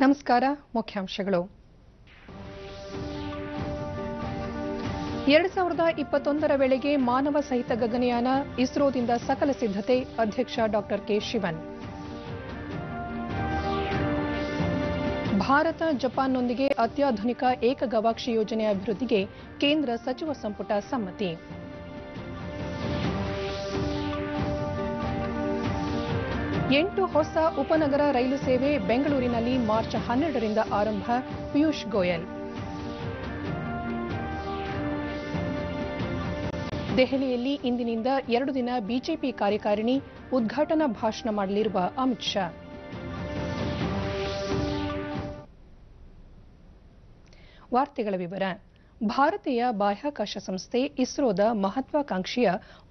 ನಮಸ್ಕಾರ. ಮುಖ್ಯಾಂಶಗಳು. 2021ರ ವೇಳೆಗೆ ಮಾನವ ಸಹಿತ ಗಗನಯಾನ, ಇಸ್ರೋದಿಂದ ಸಕಲ ಸಿದ್ಧತೆ, ಅಧ್ಯಕ್ಷ ಡಾ ಕೆ ಶಿವನ್. ಭಾರತ ಜಪಾನ್ನೊಂದಿಗೆ ಅತ್ಯಾಧುನಿಕ ಏಕಗವಾಕ್ಷಿ ಯೋಜನೆ ಅಭಿವೃದ್ಧಿಗೆ ಕೇಂದ್ರ ಸಚಿವ ಸಂಪುಟ ಸಮ್ಮತಿ. ಎಂಟು ಹೊಸ ಉಪನಗರ ರೈಲು ಸೇವೆ ಬೆಂಗಳೂರಿನಲ್ಲಿ ಮಾರ್ಚ್ 12ರಿಂದ ಆರಂಭ. ಪಿಯೂಷ್ ಗೋಯಲ್. ದೆಹಲಿಯಲ್ಲಿ ಇಂದಿನಿಂದ 2 ದಿನ ಬಿಜೆಪಿ ಕಾರ್ಯಕಾರಿಣಿ, ಉದ್ಘಾಟನಾ ಭಾಷಣ ಮಾಡಲಿರುವ ಅಮಿತ್ ಶಾ. ವಾರ್ತೆಗಳ ವಿವರ. ಭಾರತೀಯ ಬಾಹ್ಯಾಕಾಶ ಸಂಸ್ಥೆ ಇಸ್ರೋದ ಮಹತ್ವಾಕಾಂಕ್ಷೆಯ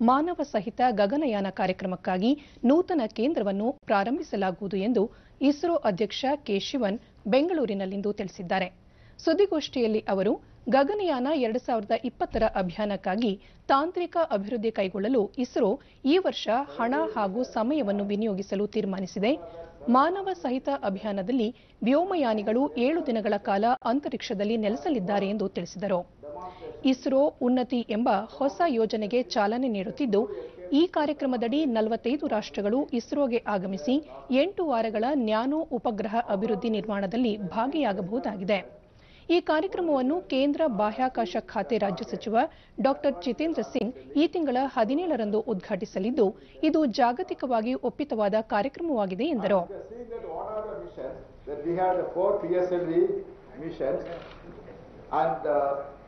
ಮಾನವ ಸಹಿತ ಗಗನಯಾನ ಕಾರ್ಯಕ್ರಮಕ್ಕಾಗಿ ನೂತನ ಕೇಂದ್ರವನ್ನು ಪ್ರಾರಂಭಿಸಲಾಗುವುದು ಎಂದು ಇಸ್ರೋ ಅಧ್ಯಕ್ಷ ಕೆ ಶಿವನ್ ಬೆಂಗಳೂರಿನಲ್ಲಿಂದು ತಿಳಿಸಿದ್ದಾರೆ. ಸುದ್ದಿಗೋಷ್ಠಿಯಲ್ಲಿ ಅವರು ಗಗನಯಾನ 2020ರ ಅಭಿಯಾನಕ್ಕಾಗಿ ತಾಂತ್ರಿಕ ಅಭಿವೃದ್ಧಿ ಕೈಗೊಳ್ಳಲು ಇಸ್ರೋ ಈ ವರ್ಷ ಹಣ ಹಾಗೂ ಸಮಯವನ್ನು ವಿನಿಯೋಗಿಸಲು ತೀರ್ಮಾನಿಸಿದೆ. ಮಾನವ ಸಹಿತ ಅಭಿಯಾನದಲ್ಲಿ ವ್ಯೋಮಯಾನಿಗಳು 7 ದಿನಗಳ ಕಾಲ ಅಂತರಿಕ್ಷದಲ್ಲಿ ನೆಲೆಸಲಿದ್ದಾರೆ ಎಂದು ತಿಳಿಸಿದರು. ಇಸ್ರೋ ಉನ್ನತಿ ಎಂಬ ಹೊಸ ಯೋಜನೆಗೆ ಚಾಲನೆ ನೀಡುತ್ತಿದ್ದು, ಈ ಕಾರ್ಯಕ್ರಮದಡಿ 45 ರಾಷ್ಟ್ರಗಳು ಇಸ್ರೋಗೆ ಆಗಮಿಸಿ 8 ವಾರಗಳ ನ್ಯಾನೋ ಉಪಗ್ರಹ ಅಭಿವೃದ್ಧಿ ನಿರ್ಮಾಣದಲ್ಲಿ ಭಾಗಿಯಾಗಬಹುದಾಗಿದೆ. ಈ ಕಾರ್ಯಕ್ರಮವನ್ನು ಕೇಂದ್ರ ಬಾಹ್ಯಾಕಾಶ ಖಾತೆ ರಾಜ್ಯ ಸಚಿವ ಡಾ ಜಿತೇಂದ್ರ ಸಿಂಗ್ ಈ ತಿಂಗಳ 17ರಂದು ಉದ್ಘಾಟಿಸಲಿದ್ದು, ಇದು ಜಾಗತಿಕವಾಗಿ ಒಪ್ಪಿತವಾದ ಕಾರ್ಯಕ್ರಮವಾಗಿದೆ ಎಂದರು.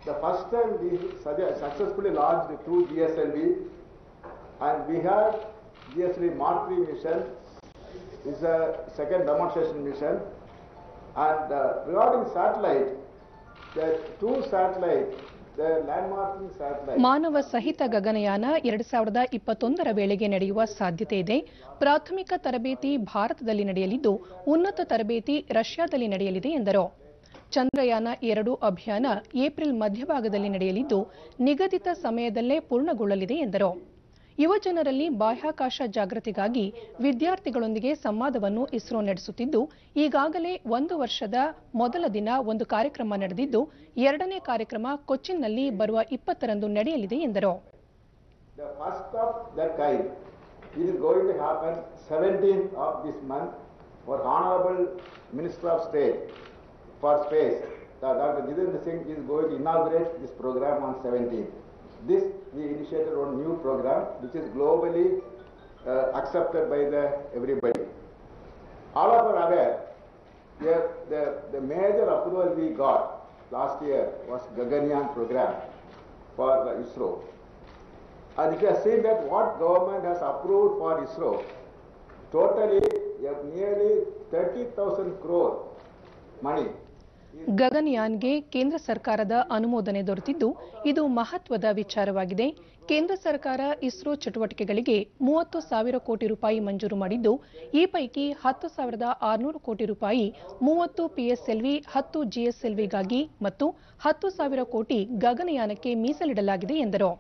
The first time we successfully launched 2 GSLV, and we had GSLV Mark 3 mission is a second demonstration mission. And regarding satellite, the 2 satellites, the landmarking satellite. ಮಾನವ ಸಹಿತ ಗಗನಯಾನ 2021ರ ವೇಳೆಗೆ ನಡೆಯುವ ಸಾಧ್ಯತೆ ಇದೆ. ಪ್ರಾಥಮಿಕ ತರಬೇತಿ ಭಾರತದಲ್ಲಿ ನಡೆಯಲಿದ್ದು, ಉನ್ನತ ತರಬೇತಿ ರಷ್ಯಾದಲ್ಲಿ ನಡೆಯಲಿದೆ ಎಂದರು. ಚಂದ್ರಯಾನ 2 ಅಭಿಯಾನ ಏಪ್ರಿಲ್ ಮಧ್ಯಭಾಗದಲ್ಲಿ ನಡೆಯಲಿದ್ದು, ನಿಗದಿತ ಸಮಯದಲ್ಲೇ ಪೂರ್ಣಗೊಳ್ಳಲಿದೆ ಎಂದರು. ಯುವಜನರಲ್ಲಿ ಬಾಹ್ಯಾಕಾಶ ಜಾಗೃತಿಗಾಗಿ ವಿದ್ಯಾರ್ಥಿಗಳೊಂದಿಗೆ ಸಂವಾದವನ್ನು ಇಸ್ರೋ ನಡೆಸುತ್ತಿದ್ದು, ಈಗಾಗಲೇ 1 ವರ್ಷದ ಮೊದಲ ದಿನ ಒಂದು ಕಾರ್ಯಕ್ರಮ ನಡೆದಿದ್ದು, 2ನೇ ಕಾರ್ಯಕ್ರಮ ಕೊಚ್ಚಿನ್ನಲ್ಲಿ ಬರುವ 20ರಂದು ನಡೆಯಲಿದೆ ಎಂದರು. The first of that kind is going to happen 17th of this month for Honorable Minister of State for Space. Dr. Jitendra Singh is going to inaugurate this program on 17th. This we initiated one new program which is globally accepted by everybody. All of us are aware the major approval we got last year was Gaganyaan program for the ISRO. And if you have seen that what government has approved for ISRO, totally nearly 30,000 crore money. ಗಗನಯಾನ್ಗೆ ಕೇಂದ್ರ ಸರ್ಕಾರದ ಅನುಮೋದನೆ ದೊರೆತಿದ್ದು, ಇದು ಮಹತ್ವದ ವಿಚಾರವಾಗಿದೆ. ಕೇಂದ್ರ ಸರ್ಕಾರ ಇಸ್ರೋ ಚಟುವಟಿಕೆಗಳಿಗೆ 30,000 ಕೋಟಿ ರೂಪಾಯಿ ಮಂಜೂರು ಮಾಡಿದ್ದು, ಈ ಪೈಕಿ 10,600 ಕೋಟಿ ರೂಪಾಯಿ 30 ಪಿಎಸ್ಎಲ್ವಿ, 10 ಜಿಎಸ್ಎಲ್ವಿಗಾಗಿ ಮತ್ತು 10,000 ಕೋಟಿ ಗಗನಯಾನಕ್ಕೆ ಮೀಸಲಿಡಲಾಗಿದೆ ಎಂದರು.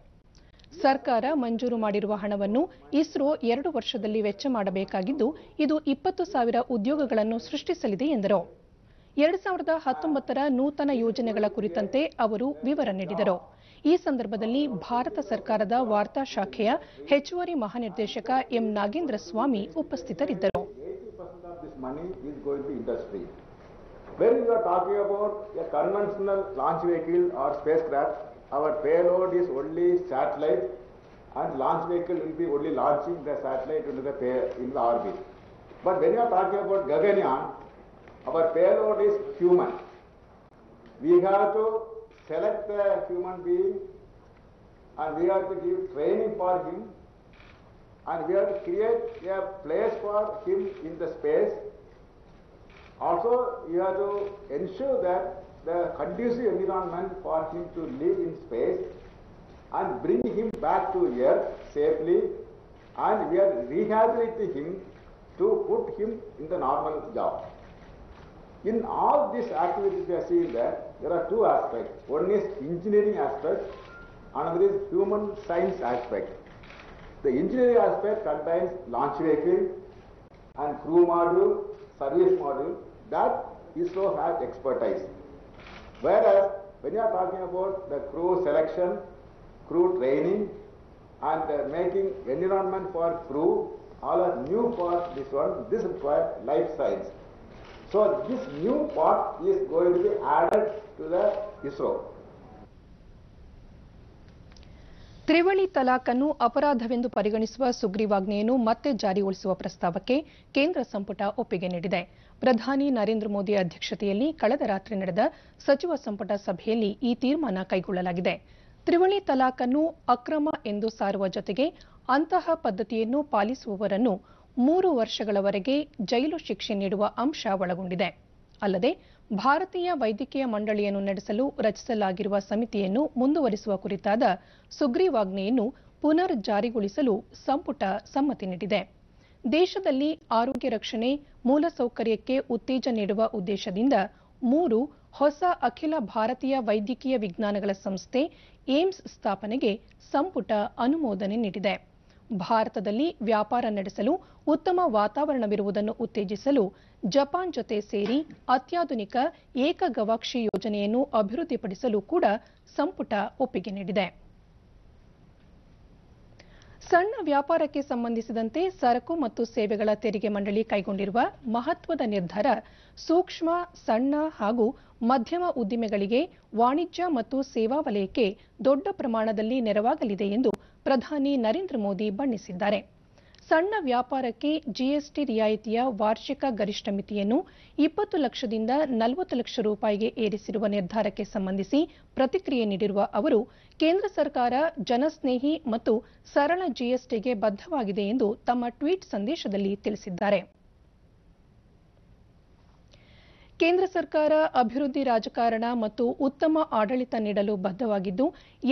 ಸರ್ಕಾರ ಮಂಜೂರು ಮಾಡಿರುವ ಹಣವನ್ನು ಇಸ್ರೋ 2 ವರ್ಷದಲ್ಲಿ ವೆಚ್ಚ ಮಾಡಬೇಕಾಗಿದ್ದು, ಇದು 20,000 ಉದ್ಯೋಗಗಳನ್ನು ಸೃಷ್ಟಿಸಲಿದೆ ಎಂದರು. 2019ರ ನೂತನ ಯೋಜನೆಗಳ ಕುರಿತಂತೆ ಅವರು ವಿವರ ನೀಡಿದರು. ಈ ಸಂದರ್ಭದಲ್ಲಿ ಭಾರತ ಸರ್ಕಾರದ ವಾರ್ತಾ ಶಾಖೆಯ ಹೆಚ್ಚುವರಿ ಮಹಾನಿರ್ದೇಶಕ ಎಂ ನಾಗೇಂದ್ರ ಸ್ವಾಮಿ ಉಪಸ್ಥಿತರಿದ್ದರು. 80% of this money is going to industry. When you are talking about a conventional launch vehicle or spacecraft, our payload is only satellite, and launch vehicle will be only launching the satellite into the orbit. But when you are talking about Gaganyaan, our payload is human. We have to select the human being, and we have to give training for him, and we have to create a place for him in the space. Also, you have to ensure that the conducive environment for him to live in space and bring him back to Earth safely, and we are rehabilitating him to put him in the normal job. In all these activities we have seen that there are 2 aspects. One is engineering aspect, another is human science aspect. The engineering aspect contains launch vehicle and crew module, service module. That ISRO has expertise. Whereas when you are talking about the crew selection, crew training, and making environment for crew, all are new for this one. This requires life science. So this new part is going to be added to the ISRO. ತ್ರಿವಳಿ ತಲಾಖನ್ನು ಅಪರಾಧವೆಂದು ಪರಿಗಣಿಸುವ ಸುಗ್ರೀವಾಜ್ಞೆಯನ್ನು ಮತ್ತೆ ಜಾರಿಗೊಳಿಸುವ ಪ್ರಸ್ತಾವಕ್ಕೆ ಕೇಂದ್ರ ಸಂಪುಟ ಒಪ್ಪಿಗೆ ನೀಡಿದೆ. ಪ್ರಧಾನಿ ನರೇಂದ್ರ ಮೋದಿ ಅಧ್ಯಕ್ಷತೆಯಲ್ಲಿ ಕಳೆದ ರಾತ್ರಿ ನಡೆದ ಸಚಿವ ಸಂಪುಟ ಸಭೆಯಲ್ಲಿ ಈ ತೀರ್ಮಾನ ಕೈಗೊಳ್ಳಲಾಗಿದೆ. ತ್ರಿವಳಿ ತಲಾಖನ್ನು ಅಕ್ರಮ ಎಂದು ಸಾರುವ ಜೊತೆಗೆ ಅಂತಹ ಪದ್ಧತಿಯನ್ನು ಪಾಲಿಸುವವರನ್ನು 3 ವರ್ಷಗಳವರೆಗೆ ಜೈಲು ಶಿಕ್ಷೆ ನೀಡುವ ಅಂಶ ಒಳಗೊಂಡಿದೆ. ಅಲ್ಲದೆ ಭಾರತೀಯ ವೈದ್ಯಕೀಯ ಮಂಡಳಿಯನ್ನು ನಡೆಸಲು ರಚಿಸಲಾಗಿರುವ ಸಮಿತಿಯನ್ನು ಮುಂದುವರಿಸುವ ಕುರಿತಾದ ಸುಗ್ರೀವಾಜ್ಞೆಯನ್ನು ಪುನರ್ ಜಾರಿಗೊಳಿಸಲು ಸಂಪುಟ ಸಮ್ಮತಿ ನೀಡಿದೆ. ದೇಶದಲ್ಲಿ ಆರೋಗ್ಯ ರಕ್ಷಣೆ ಮೂಲಸೌಕರ್ಯಕ್ಕೆ ಉತ್ತೇಜನ ನೀಡುವ ಉದ್ದೇಶದಿಂದ 3 ಹೊಸ ಅಖಿಲ ಭಾರತೀಯ ವೈದ್ಯಕೀಯ ವಿಜ್ಞಾನಗಳ ಸಂಸ್ಥೆ ಏಮ್ಸ್ ಸ್ಥಾಪನೆಗೆ ಸಂಪುಟ ಅನುಮೋದನೆ ನೀಡಿದೆ. ಭಾರತದಲ್ಲಿ ವ್ಯಾಪಾರ ನಡೆಸಲು ಉತ್ತಮ ವಾತಾವರಣವಿರುವುದನ್ನು ಉತ್ತೇಜಿಸಲು ಜಪಾನ್ ಜೊತೆ ಸೇರಿ ಅತ್ಯಾಧುನಿಕ ಏಕಗವಾಕ್ಷಿ ಯೋಜನೆಯನ್ನು ಅಭಿವೃದ್ಧಿಪಡಿಸಲು ಕೂಡ ಸಂಪುಟ ಒಪ್ಪಿಗೆ ನೀಡಿದೆ. ಸಣ್ಣ ವ್ಯಾಪಾರಕ್ಕೆ ಸಂಬಂಧಿಸಿದಂತೆ ಸರಕು ಮತ್ತು ಸೇವೆಗಳ ತೆರಿಗೆ ಮಂಡಳಿ ಕೈಗೊಂಡಿರುವ ಮಹತ್ವದ ನಿರ್ಧಾರ ಸೂಕ್ಷ್ಮ, ಸಣ್ಣ ಹಾಗೂ ಮಧ್ಯಮ ಉದ್ದಿಮೆಗಳಿಗೆ ವಾಣಿಜ್ಯ ಮತ್ತು ಸೇವಾ ವಲಯಕ್ಕೆ ದೊಡ್ಡ ಪ್ರಮಾಣದಲ್ಲಿ ನೆರವಾಗಲಿದೆ ಎಂದು ಪ್ರಧಾನಿ ನರೇಂದ್ರ ಮೋದಿ ಬಣ್ಣಿಸಿದ್ದಾರೆ. ಸಣ್ಣ ವ್ಯಾಪಾರಕ್ಕೆ ಜಿಎಸ್ಟಿ ರಿಯಾಯಿತಿಯ ವಾರ್ಷಿಕ ಗರಿಷ್ಠ ಮಿತಿಯನ್ನು 20 ಲಕ್ಷದಿಂದ 40 ಲಕ್ಷ ರೂಪಾಯಿಗೆ ಏರಿಸಿರುವ ನಿರ್ಧಾರಕ್ಕೆ ಸಂಬಂಧಿಸಿ ಪ್ರತಿಕ್ರಿಯೆ ನೀಡಿರುವ ಅವರು, ಕೇಂದ್ರ ಸರ್ಕಾರ ಜನಸ್ನೇಹಿ ಮತ್ತು ಸರಳ ಜಿಎಸ್ಟಿಗೆ ಬದ್ಧವಾಗಿದೆ ಎಂದು ತಮ್ಮ ಟ್ವೀಟ್ ಸಂದೇಶದಲ್ಲಿ ತಿಳಿಸಿದ್ದಾರೆ. ಕೇಂದ್ರ ಸರ್ಕಾರ ಅಭಿವೃದ್ಧಿ ರಾಜಕಾರಣ ಮತ್ತು ಉತ್ತಮ ಆಡಳಿತ ನೀಡಲು ಬದ್ಧವಾಗಿದ್ದು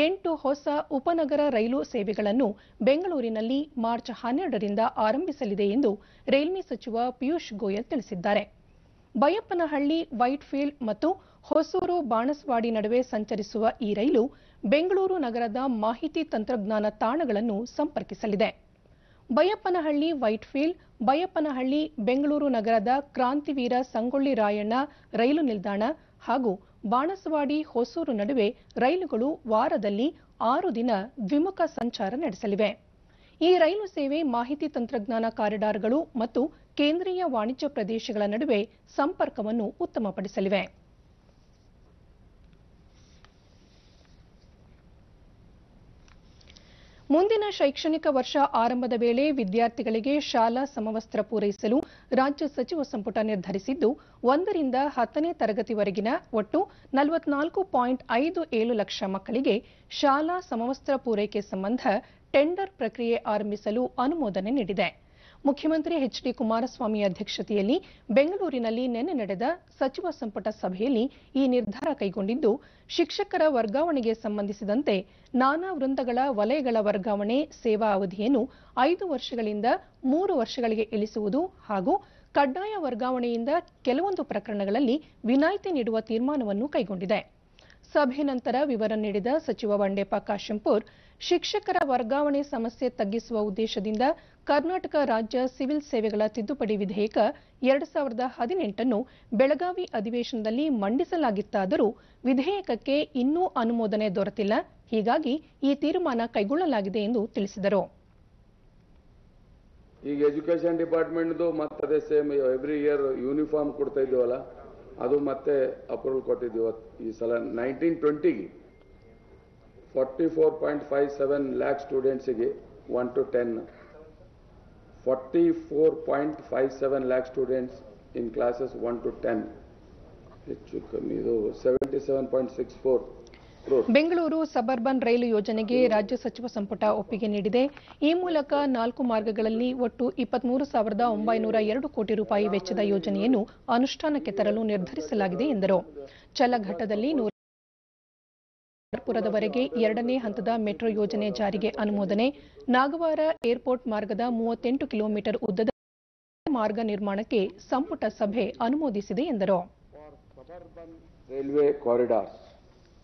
8 ಹೊಸ ಉಪನಗರ ರೈಲು ಸೇವೆಗಳನ್ನು ಬೆಂಗಳೂರಿನಲ್ಲಿ ಮಾರ್ಚ್ 12ರಿಂದ ಆರಂಭಿಸಲಿದೆ ಎಂದು ರೈಲ್ವೆ ಸಚಿವ ಪಿಯೂಷ್ ಗೋಯಲ್ ತಿಳಿಸಿದ್ದಾರೆ. ಬೈಯಪ್ಪನಹಳ್ಳಿ, ವೈಟ್ಫೀಲ್ಡ್ ಮತ್ತು ಹೊಸೂರು, ಬಾಣಸ್ವಾಡಿ ನಡುವೆ ಸಂಚರಿಸುವ ಈ ರೈಲು ಬೆಂಗಳೂರು ನಗರದ ಮಾಹಿತಿ ತಂತ್ರಜ್ಞಾನ ತಾಣಗಳನ್ನು ಸಂಪರ್ಕಿಸಲಿದೆ. ಬೈಯಪ್ಪನಹಳ್ಳಿ ವೈಟ್ಫೀಲ್ಡ್, ಬೈಯಪ್ಪನಹಳ್ಳಿ ಬೆಂಗಳೂರು ನಗರದ ಕ್ರಾಂತಿವೀರ ಸಂಗೊಳ್ಳಿ ರಾಯಣ್ಣ ರೈಲು ನಿಲ್ದಾಣ ಹಾಗೂ ಬಾಣಸವಾಡಿ ಹೊಸೂರು ನಡುವೆ ರೈಲುಗಳು ವಾರದಲ್ಲಿ 6 ದಿನ ದ್ವಿಮುಖ ಸಂಚಾರ ನಡೆಸಲಿವೆ. ಈ ರೈಲು ಸೇವೆ ಮಾಹಿತಿ ತಂತ್ರಜ್ಞಾನ ಕಾರಿಡಾರ್ಗಳು ಮತ್ತು ಕೇಂದ್ರೀಯ ವಾಣಿಜ್ಯ ಪ್ರದೇಶಗಳ ನಡುವೆ ಸಂಪರ್ಕವನ್ನು ಉತ್ತಮಪಡಿಸಲಿವೆ. ಮುಂದಿನ ಶೈಕ್ಷಣಿಕ ವರ್ಷ ಆರಂಭದ ವೇಳೆ ವಿದ್ಯಾರ್ಥಿಗಳಿಗೆ ಶಾಲಾ ಸಮವಸ್ತ್ರ ಪೂರೈಸಲು ರಾಜ್ಯ ಸಚಿವ ಸಂಪುಟ ನಿರ್ಧರಿಸಿದ್ದು, 1ರಿಂದ 10ನೇ ತರಗತಿವರೆಗಿನ ಒಟ್ಟು 44.57 ಲಕ್ಷ ಮಕ್ಕಳಿಗೆ ಶಾಲಾ ಸಮವಸ್ತ್ರ ಪೂರೈಕೆ ಸಂಬಂಧ ಟೆಂಡರ್ ಪ್ರಕ್ರಿಯೆ ಆರಂಭಿಸಲು ಅನುಮೋದನೆ ನೀಡಿದೆ. ಮುಖ್ಯಮಂತ್ರಿ ಎಚ್ಡಿ ಕುಮಾರಸ್ವಾಮಿ ಅಧ್ಯಕ್ಷತೆಯಲ್ಲಿ ಬೆಂಗಳೂರಿನಲ್ಲಿ ನಿನ್ನೆ ನಡೆದ ಸಚಿವ ಸಂಪುಟ ಸಭೆಯಲ್ಲಿ ಈ ನಿರ್ಧಾರ ಕೈಗೊಂಡಿದ್ದು, ಶಿಕ್ಷಕರ ವರ್ಗಾವಣೆಗೆ ಸಂಬಂಧಿಸಿದಂತೆ ನಾನಾ ವೃಂದಗಳ ವಲಯಗಳ ವರ್ಗಾವಣೆ ಸೇವಾ ಅವಧಿಯನ್ನು 5 ವರ್ಷಗಳಿಂದ 3 ವರ್ಷಗಳಿಗೆ ಇಳಿಸುವುದು ಹಾಗೂ ಕಡ್ಡಾಯ ವರ್ಗಾವಣೆಯಿಂದ ಕೆಲವೊಂದು ಪ್ರಕರಣಗಳಲ್ಲಿ ವಿನಾಯಿತಿ ನೀಡುವ ತೀರ್ಮಾನವನ್ನು ಕೈಗೊಂಡಿದೆ. ಸಭೆ ನಂತರ ವಿವರ ನೀಡಿದ ಸಚಿವ ಬಂಡೆಪ್ಪ ಕಾಶೆಂಪೂರ್, ಶಿಕ್ಷಕರ ವರ್ಗಾವಣೆ ಸಮಸ್ಯೆ ತಗ್ಗಿಸುವ ಉದ್ದೇಶದಿಂದ ಕರ್ನಾಟಕ ರಾಜ್ಯ ಸಿವಿಲ್ ಸೇವೆಗಳ ತಿದ್ದುಪಡಿ ವಿಧೇಯಕ 2018 ಬೆಳಗಾವಿ ಅಧಿವೇಶನದಲ್ಲಿ ಮಂಡಿಸಲಾಗಿತ್ತಾದರೂ ವಿಧೇಯಕಕ್ಕೆ ಇನ್ನೂ ಅನುಮೋದನೆ ದೊರೆತಿಲ್ಲ. ಹೀಗಾಗಿ ಈ ತೀರ್ಮಾನ ಕೈಗೊಳ್ಳಲಾಗಿದೆ ಎಂದು ತಿಳಿಸಿದರು. ಈಗ ಎಜುಕೇಶನ್ ಡಿಪಾರ್ಟ್ಮೆಂಟ್ ಮತ್ತೆ ಅದೇ ಸೇಮ್ ಎವ್ರಿ ಇಯರ್ ಯೂನಿಫಾರ್ಮ್ ಕೊಡ್ತಾ ಇದೀವಲ್ಲ, ಅದು ಮತ್ತೆ ಅಪ್ರೂವಲ್ ಕೊಟ್ಟಿದ್ದೀವಿ. ಈ ಸಲ 1920ಗೆ 44.57 ಲ್ಯಾಕ್ ಸ್ಟೂಡೆಂಟ್ಸಿಗೆ 1 to 10, 44.57 lakh students in classes 1 to 10, ಹೆಚ್ಚು ಕಮ್ಮಿ ಇದು 77.64 crores. ಬೆಂಗಳೂರು ಸಬರ್ಬನ್ ರೈಲು ಯೋಜನೆಗೆ ರಾಜ್ಯ ಸಚಿವ ಸಂಪುಟ ಒಪ್ಪಿಗೆ ನೀಡಿದೆ. ಈ ಮೂಲಕ 4 ಮಾರ್ಗಗಳಲ್ಲಿ ಒಟ್ಟು 23,902 ಕೋಟಿ ರೂಪಾಯಿ ವೆಚ್ಚದ ಯೋಜನೆಯನ್ನು ಅನುಷ್ಠಾನಕ್ಕೆ ತರಲು ನಿರ್ಧರಿಸಲಾಗಿದೆ ಎಂದರು. ಚಲ್ಲಘಟ್ಟದಲ್ಲಿ ಪುರದವರೆಗೆ 2ನೇ ಹಂತದ ಮೆಟ್ರೋ ಯೋಜನೆ ಜಾರಿಗೆ ಅನುಮೋದನೆ, ನಾಗವಾರ ಏರ್ಪೋರ್ಟ್ ಮಾರ್ಗದ 38 ಕಿಲೋಮೀಟರ್ ಉದ್ದದ ಮಾರ್ಗ ನಿರ್ಮಾಣಕ್ಕೆ ಸಂಪುಟ ಸಭೆ ಅನುಮೋದಿಸಿದೆ ಎಂದರು. ರೈಲ್ವೆ ಕಾರಿಡಾರ್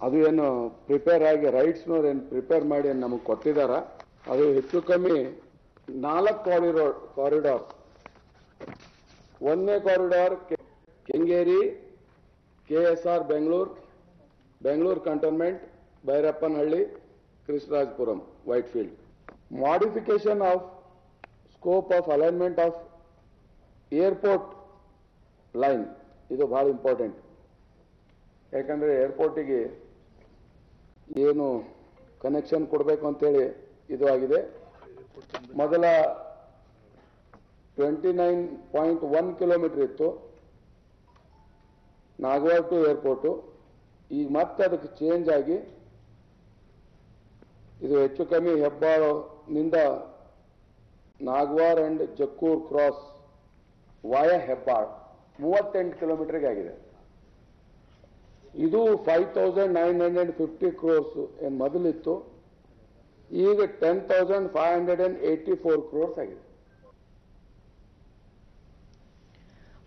ಅದು ಏನು ಪ್ರಿಪೇರ್ ಆಗಿ ರೈಟ್ಸ್ನವ್ರು ಏನು ಪ್ರಿಪೇರ್ ಮಾಡಿ ನಮಗೆ ಕೊಟ್ಟಿದಾರ, ಅದು ಹೆಚ್ಚು ಕಮ್ಮಿ 4 ಕಾರಿಡಾರ್. 1ನೇ corridor Kengeri KSR Bangalore Cantonment, Bairappanhalli, Krishnarajpuram, Whitefield. Modification of scope of alignment of airport line, ಇದು ಬಹಳ ಇಂಪಾರ್ಟೆಂಟ್. ಯಾಕಂದ್ರೆ ಏರ್ಪೋರ್ಟಿಗೆ ಏನು ಕನೆಕ್ಷನ್ ಕೊಡಬೇಕು ಅಂತೇಳಿ ಇದು ಆಗಿದೆ. ಮೊದಲ 29.1 ಕಿಲೋಮೀಟರ್ ಇತ್ತು ನಾಗವಾಡ ಟು ಏರ್ಪೋರ್ಟು. ಈಗ ಮತ್ತೆ ಅದಕ್ಕೆ ಚೇಂಜ್ ಆಗಿ ಇದು ಹೆಚ್ಚು ಕಮ್ಮಿ ಹೆಬ್ಬಾಳನಿಂದ ನಾಗವಾಡ ಅಂಡ್ ಜಕ್ಕೂರ್ ಕ್ರಾಸ್ ವಾಯಾ ಹೆಬ್ಬಾಳ್ 38 ಕಿಲೋಮೀಟರ್ಗೆ ಆಗಿದೆ. ಇದು 5,950 ಕ್ರೋರ್ಸ್ ಏನು ಮೊದಲಿತ್ತು, ಈಗ 10,584 ಕ್ರೋರ್ಸ್ ಆಗಿದೆ.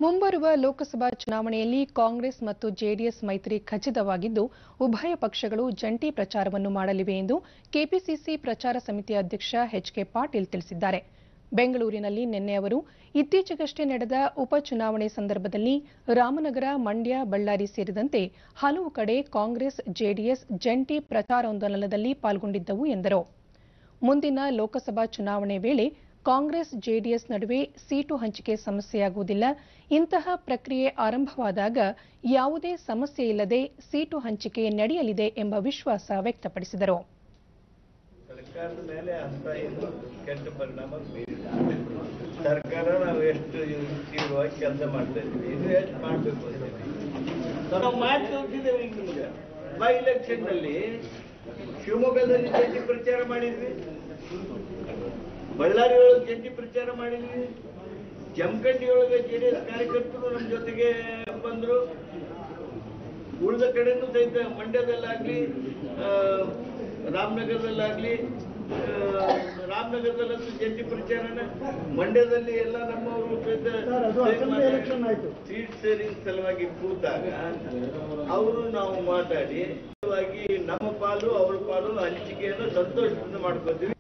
ಮುಂಬರುವ ಲೋಕಸಭಾ ಚುನಾವಣೆಯಲ್ಲಿ ಕಾಂಗ್ರೆಸ್ ಮತ್ತು ಜೆಡಿಎಸ್ ಮೈತ್ರಿ ಖಚಿತವಾಗಿದ್ದು ಉಭಯ ಪಕ್ಷಗಳು ಜಂಟಿ ಪ್ರಚಾರವನ್ನು ಮಾಡಲಿವೆ ಎಂದು ಕೆಪಿಸಿಸಿ ಪ್ರಚಾರ ಸಮಿತಿ ಅಧ್ಯಕ್ಷ ಎಚ್.ಕೆ. ಪಾಟೀಲ್ ತಿಳಿಸಿದ್ದಾರೆ. ಬೆಂಗಳೂರಿನಲ್ಲಿ ನಿನ್ನೆ ಅವರು ಇತ್ತೀಚೆಗಷ್ಟೇ ನಡೆದ ಉಪಚುನಾವಣೆ ಸಂದರ್ಭದಲ್ಲಿ ರಾಮನಗರ, ಮಂಡ್ಯ, ಬಳ್ಳಾರಿ ಸೇರಿದಂತೆ ಹಲವು ಕಡೆ ಕಾಂಗ್ರೆಸ್ ಜೆಡಿಎಸ್ ಜಂಟಿ ಪ್ರಚಾರೋಂದಲನದಲ್ಲಿ ಪಾಲ್ಗೊಂಡಿದ್ದವು ಎಂದರು. ಮುಂದಿನ ಲೋಕಸಭಾ ಚುನಾವಣೆ ವೇಳೆ ಕಾಂಗ್ರೆಸ್ ಜೆಡಿಎಸ್ ನಡುವೆ ಸೀಟು ಹಂಚಿಕೆ ಸಮಸ್ಯೆಯಾಗುವುದಿಲ್ಲ. ಇಂತಹ ಪ್ರಕ್ರಿಯೆ ಆರಂಭವಾದಾಗ ಯಾವುದೇ ಸಮಸ್ಯೆ ಇಲ್ಲದೆ ಸೀಟು ಹಂಚಿಕೆ ನಡೆಯಲಿದೆ ಎಂಬ ವಿಶ್ವಾಸ ವ್ಯಕ್ತಪಡಿಸಿದರು. ಸರ್ಕಾರದ ಮೇಲೆ ಅಂತ ಏನು ಕೆಟ್ಟ ಪರಿಣಾಮ ಬೀರಿಲ್ಲ. ಸರ್ಕಾರ ನಾವು ಎಷ್ಟು ತೀವ್ರವಾಗಿ ಕೆಲಸ ಮಾಡ್ತಾ ಇದ್ದೀವಿ, ಇದು ಎಷ್ಟು ಮಾಡಬೇಕು ಅಂತ ನಾವು ಮಾಡಿ ತೋರಿಸಿದ್ದೇವೆ. ಈಗ ನಿಮ್ಗೆ ಬೈ ಎಲೆಕ್ಷನ್ ನಲ್ಲಿ ಶಿವಮೊಗ್ಗದಲ್ಲಿ ಜಂಟಿ ಪ್ರಚಾರ ಮಾಡಿದ್ವಿ, ಬಳ್ಳಾರಿ ಒಳಗೆ ಜಂಟಿ ಪ್ರಚಾರ ಮಾಡಿದ್ವಿ, ಜಮಖಂಡಿ ಒಳಗೆ ಜೆಡಿಎಸ್ ಕಾರ್ಯಕರ್ತರು ನಮ್ಮ ಜೊತೆಗೆ ಬಂದ್ರು. ಉಳಿದ ಕಡೆನೂ ಸಹಿತ ಮಂಡ್ಯದಲ್ಲಾಗ್ಲಿ, ರಾಮನಗರದಲ್ಲಾಗ್ಲಿ, ರಾಮನಗರದಲ್ಲಂತೂ ಜಂಟಿ ಪ್ರಚಾರನ, ಮಂಡ್ಯದಲ್ಲಿ ಎಲ್ಲ ನಮ್ಮವರು ಸೀಟ್ ಸೇರಿಂಗ್ ಸಲುವಾಗಿ ಕೂತಾಗ ಅವರು ನಾವು ಮಾತಾಡಿ ನಮ್ಮ ಪಾಲು ಅವ್ರ ಪಾಲು ಹಂಚಿಕೆಯನ್ನು ಸಂತೋಷದಿಂದ ಮಾಡ್ಕೊತೀವಿ.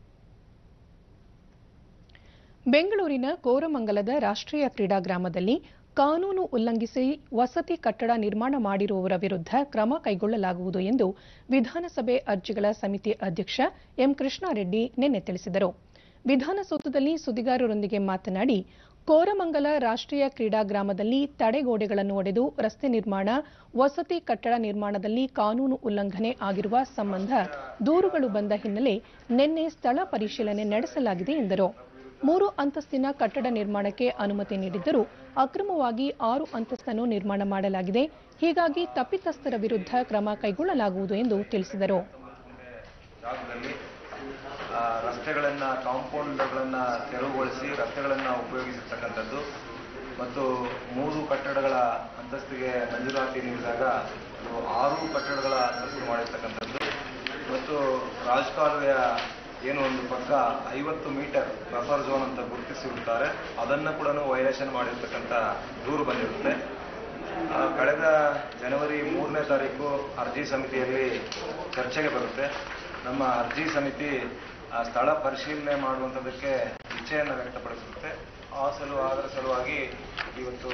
ಬೆಂಗಳೂರಿನ ಕೋರಮಂಗಲದ ರಾಷ್ಟ್ರೀಯ ಕ್ರೀಡಾಗ್ರಾಮದಲ್ಲಿ ಕಾನೂನು ಉಲ್ಲಂಘಿಸಿ ವಸತಿ ಕಟ್ಟಡ ನಿರ್ಮಾಣ ಮಾಡಿರುವವರ ವಿರುದ್ಧ ಕ್ರಮ ಕೈಗೊಳ್ಳಲಾಗುವುದು ಎಂದು ವಿಧಾನಸಭೆ ಅರ್ಜಿಗಳ ಸಮಿತಿ ಅಧ್ಯಕ್ಷ ಎಂ ಕೃಷ್ಣಾರೆಡ್ಡಿ ನಿನ್ನೆ ತಿಳಿಸಿದರು. ವಿಧಾನಸೌಧದಲ್ಲಿ ಸುದ್ದಿಗಾರರೊಂದಿಗೆ ಮಾತನಾಡಿ, ಕೋರಮಂಗಲ ರಾಷ್ಟ್ರೀಯ ಕ್ರೀಡಾಗ್ರಾಮದಲ್ಲಿ ತಡೆಗೋಡೆಗಳನ್ನು ಒಡೆದು ರಸ್ತೆ ನಿರ್ಮಾಣ, ವಸತಿ ಕಟ್ಟಡ ನಿರ್ಮಾಣದಲ್ಲಿ ಕಾನೂನು ಉಲ್ಲಂಘನೆ ಆಗಿರುವ ಸಂಬಂಧ ದೂರುಗಳು ಬಂದ ಹಿನ್ನೆಲೆ ನಿನ್ನೆ ಸ್ಥಳ ಪರಿಶೀಲನೆ ನಡೆಸಲಾಗಿದೆ ಎಂದರು. 3 ಅಂತಸ್ತಿನ ಕಟ್ಟಡ ನಿರ್ಮಾಣಕ್ಕೆ ಅನುಮತಿ ನೀಡಿದ್ದರೂ ಅಕ್ರಮವಾಗಿ 6 ಅಂತಸ್ತನ್ನು ನಿರ್ಮಾಣ ಮಾಡಲಾಗಿದೆ. ಹೀಗಾಗಿ ತಪ್ಪಿತಸ್ಥರ ವಿರುದ್ಧ ಕ್ರಮ ಕೈಗೊಳ್ಳಲಾಗುವುದು ಎಂದು ತಿಳಿಸಿದರು. ರಸ್ತೆಗಳನ್ನ, ಕಾಂಪೌಂಡ್ಗಳನ್ನ ತೆರವುಗೊಳಿಸಿ ರಸ್ತೆಗಳನ್ನ ಉಪಯೋಗಿಸಿರ್ತಕ್ಕಂಥದ್ದು ಮತ್ತು 3 ಕಟ್ಟಡಗಳ ಅಂತಸ್ತಿಗೆ ಮಂಜೂರಾತಿ ನೀಡಿದಾಗ 6 ಕಟ್ಟಡಗಳ ಅಂತಸ್ತು ಮಾಡಿರ್ತಕ್ಕಂಥದ್ದು ಮತ್ತು ರಾಜಕಾಲುವೆಯ ಏನು ಒಂದು ಪಕ್ಕ 50 ಮೀಟರ್ ಬಫರ್ ಝೋನ್ ಅಂತ ಗುರುತಿಸಿರುತ್ತಾರೆ, ಅದನ್ನು ಕೂಡ ವೈಲೇಷನ್ ಮಾಡಿರ್ತಕ್ಕಂಥ ದೂರು ಬಂದಿರುತ್ತೆ. ಕಳೆದ ಜನವರಿ 3ನೇ ತಾರೀಕು ಅರ್ಜಿ ಸಮಿತಿಯಲ್ಲಿ ಚರ್ಚೆಗೆ ಬರುತ್ತೆ. ನಮ್ಮ ಅರ್ಜಿ ಸಮಿತಿ ಸ್ಥಳ ಪರಿಶೀಲನೆ ಮಾಡುವಂಥದ್ದಕ್ಕೆ ಇಚ್ಛೆಯನ್ನು ವ್ಯಕ್ತಪಡಿಸುತ್ತೆ. ಅದರ ಸಲುವಾಗಿ ಇವತ್ತು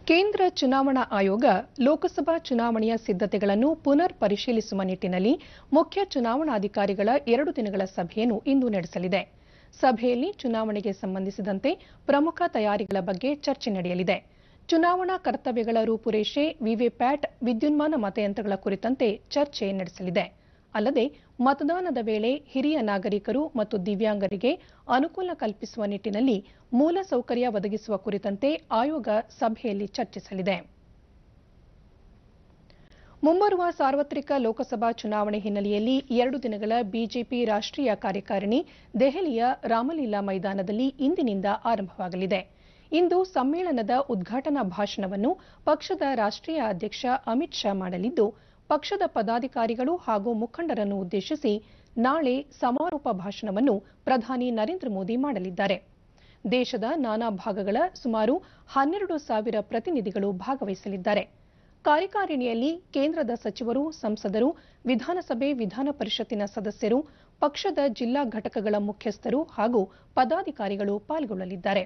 ಕೇಂದ್ರ ಚುನಾವಣಾ ಆಯೋಗ ಲೋಕಸಭಾ ಚುನಾವಣೆಯ ಸಿದ್ಧತೆಗಳನ್ನು ಪುನರ್ ಪರಿಶೀಲಿಸುವ ನಿಟ್ಟಿನಲ್ಲಿ ಮುಖ್ಯ ಚುನಾವಣಾಧಿಕಾರಿಗಳ 2 ದಿನಗಳ ಸಭೆಯನ್ನು ಇಂದು ನಡೆಸಲಿದೆ. ಸಭೆಯಲ್ಲಿ ಚುನಾವಣೆಗೆ ಸಂಬಂಧಿಸಿದಂತೆ ಪ್ರಮುಖ ತಯಾರಿಗಳ ಬಗ್ಗೆ ಚರ್ಚೆ ನಡೆಯಲಿದೆ. ಚುನಾವಣಾ ಕರ್ತವ್ಯಗಳ ರೂಪುರೇಷೆ, ವಿವಿಪ್ಯಾಟ್, ವಿದ್ಯುನ್ಮಾನ ಮತಯಂತ್ರಗಳ ಕುರಿತಂತೆ ಚರ್ಚೆ ನಡೆಸಲಿದೆ. ಅಲ್ಲದೆ ಮತದಾನದ ವೇಳೆ ಹಿರಿಯ ನಾಗರಿಕರು ಮತ್ತು ದಿವ್ಯಾಂಗರಿಗೆ ಅನುಕೂಲ ಕಲ್ಪಿಸುವ ನಿಟ್ಟಿನಲ್ಲಿ ಮೂಲಸೌಕರ್ಯ ಒದಗಿಸುವ ಕುರಿತಂತೆ ಆಯೋಗ ಸಭೆಯಲ್ಲಿ ಚರ್ಚಿಸಲಿದೆ. ಮುಂಬರುವ ಸಾರ್ವತ್ರಿಕ ಲೋಕಸಭಾ ಚುನಾವಣೆ ಹಿನ್ನೆಲೆಯಲ್ಲಿ 2 ದಿನಗಳ ಬಿಜೆಪಿ ರಾಷ್ಟ್ರೀಯ ಕಾರ್ಯಕಾರಿಣಿ ದೆಹಲಿಯ ರಾಮಲೀಲಾ ಮೈದಾನದಲ್ಲಿ ಇಂದಿನಿಂದ ಆರಂಭವಾಗಲಿದೆ. ಇಂದು ಸಮ್ಮೇಳನದ ಉದ್ಘಾಟನಾ ಭಾಷಣವನ್ನು ಪಕ್ಷದ ರಾಷ್ಟ್ರೀಯ ಅಧ್ಯಕ್ಷ ಅಮಿತ್ ಶಾ ಮಾಡಲಿದ್ದು, ಪಕ್ಷದ ಪದಾಧಿಕಾರಿಗಳು ಹಾಗೂ ಮುಖಂಡರನ್ನು ಉದ್ದೇಶಿಸಿ ನಾಳೆ ಸಮಾರೋಪ ಭಾಷಣವನ್ನು ಪ್ರಧಾನಿ ನರೇಂದ್ರ ಮೋದಿ ಮಾಡಲಿದ್ದಾರೆ. ದೇಶದ ನಾನಾ ಭಾಗಗಳ ಸುಮಾರು 12,000 ಪ್ರತಿನಿಧಿಗಳು ಭಾಗವಹಿಸಲಿದ್ದಾರೆ. ಕಾರ್ಯಕಾರಿಣಿಯಲ್ಲಿ ಕೇಂದ್ರದ ಸಚಿವರು, ಸಂಸದರು, ವಿಧಾನಸಭೆ, ವಿಧಾನ ಪರಿಷತ್ತಿನ ಸದಸ್ಯರು, ಪಕ್ಷದ ಜಿಲ್ಲಾ ಘಟಕಗಳ ಮುಖ್ಯಸ್ಥರು ಹಾಗೂ ಪದಾಧಿಕಾರಿಗಳು ಪಾಲ್ಗೊಳ್ಳಲಿದ್ದಾರೆ.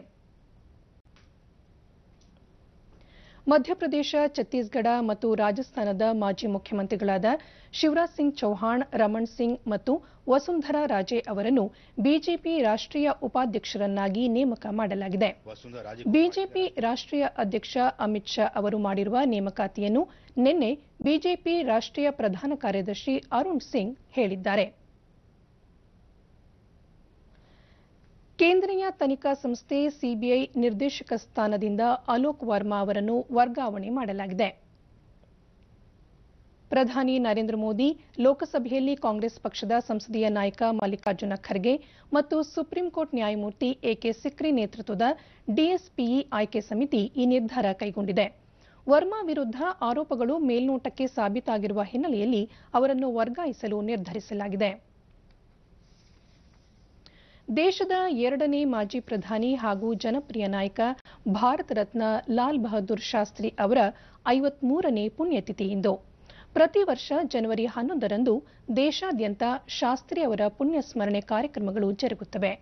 ಮಧ್ಯಪ್ರದೇಶ, ಛತ್ತೀಸ್ಗಢ ಮತ್ತು ರಾಜಸ್ಥಾನದ ಮಾಜಿ ಮುಖ್ಯಮಂತ್ರಿಗಳಾದ ಶಿವರಾಜ್ ಸಿಂಗ್ ಚೌಹಾಣ್, ರಮಣ್ ಸಿಂಗ್ ಮತ್ತು ವಸುಂಧರಾ ರಾಜೆ ಅವರನ್ನು ಬಿಜೆಪಿ ರಾಷ್ಟ್ರೀಯ ಉಪಾಧ್ಯಕ್ಷರನ್ನಾಗಿ ನೇಮಕ ಮಾಡಲಾಗಿದೆ. ಬಿಜೆಪಿ ರಾಷ್ಟ್ರೀಯ ಅಧ್ಯಕ್ಷ ಅಮಿತ್ ಶಾ ಅವರು ಮಾಡಿರುವ ನೇಮಕಾತಿಯನ್ನು ನಿನ್ನೆ ಬಿಜೆಪಿ ರಾಷ್ಟ್ರೀಯ ಪ್ರಧಾನ ಕಾರ್ಯದರ್ಶಿ ಅರುಣ್ ಸಿಂಗ್ ಹೇಳಿದ್ದಾರೆ. ಕೇಂದ್ರೀಯ ತನಿಖಾ ಸಂಸ್ಥೆ ಸಿಬಿಐ ನಿರ್ದೇಶಕ ಸ್ಥಾನದಿಂದ ಅಲೋಕ್ ವರ್ಮಾ ಅವರನ್ನು ವರ್ಗಾವಣೆ ಮಾಡಲಾಗಿದೆ. ಪ್ರಧಾನಿ ನರೇಂದ್ರ ಮೋದಿ, ಲೋಕಸಭೆಯಲ್ಲಿ ಕಾಂಗ್ರೆಸ್ ಪಕ್ಷದ ಸಂಸದೀಯ ನಾಯಕ ಮಲ್ಲಿಕಾರ್ಜುನ ಖರ್ಗೆ ಮತ್ತು ಸುಪ್ರೀಂ ಕೋರ್ಟ್ ನ್ಯಾಯಮೂರ್ತಿ ಎಕೆ ಸಿಕ್ರಿ ನೇತೃತ್ವದ ಡಿಎಸ್ಪಿಇ ಆಯ್ಕೆ ಸಮಿತಿ ಈ ನಿರ್ಧಾರ ಕೈಗೊಂಡಿದೆ. ವರ್ಮಾ ವಿರುದ್ಧ ಆರೋಪಗಳು ಮೇಲ್ನೋಟಕ್ಕೆ ಸಾಬೀತಾಗಿರುವ ಹಿನ್ನೆಲೆಯಲ್ಲಿ ಅವರನ್ನು ವರ್ಗಾಯಿಸಲು ನಿರ್ಧರಿಸಲಾಗಿದೆ. ದೇಶದ ಎರಡನೇ ಮಾಜಿ ಪ್ರಧಾನಿ ಹಾಗೂ ಜನಪ್ರಿಯ ನಾಯಕ ಭಾರತ ರತ್ನ ಲಾಲ್ ಬಹದ್ದೂರ್ ಶಾಸ್ತ್ರಿ ಅವರ 53ನೇ ಪುಣ್ಯತಿಥಿ ಇಂದು. ಪ್ರತಿ ವರ್ಷ ಜನವರಿ 11ರಂದು ದೇಶಾದ್ಯಂತ ಶಾಸ್ತ್ರಿ ಅವರ ಪುಣ್ಯಸ್ಮರಣೆ ಕಾರ್ಯಕ್ರಮಗಳು ಜರುಗುತ್ತವೆ.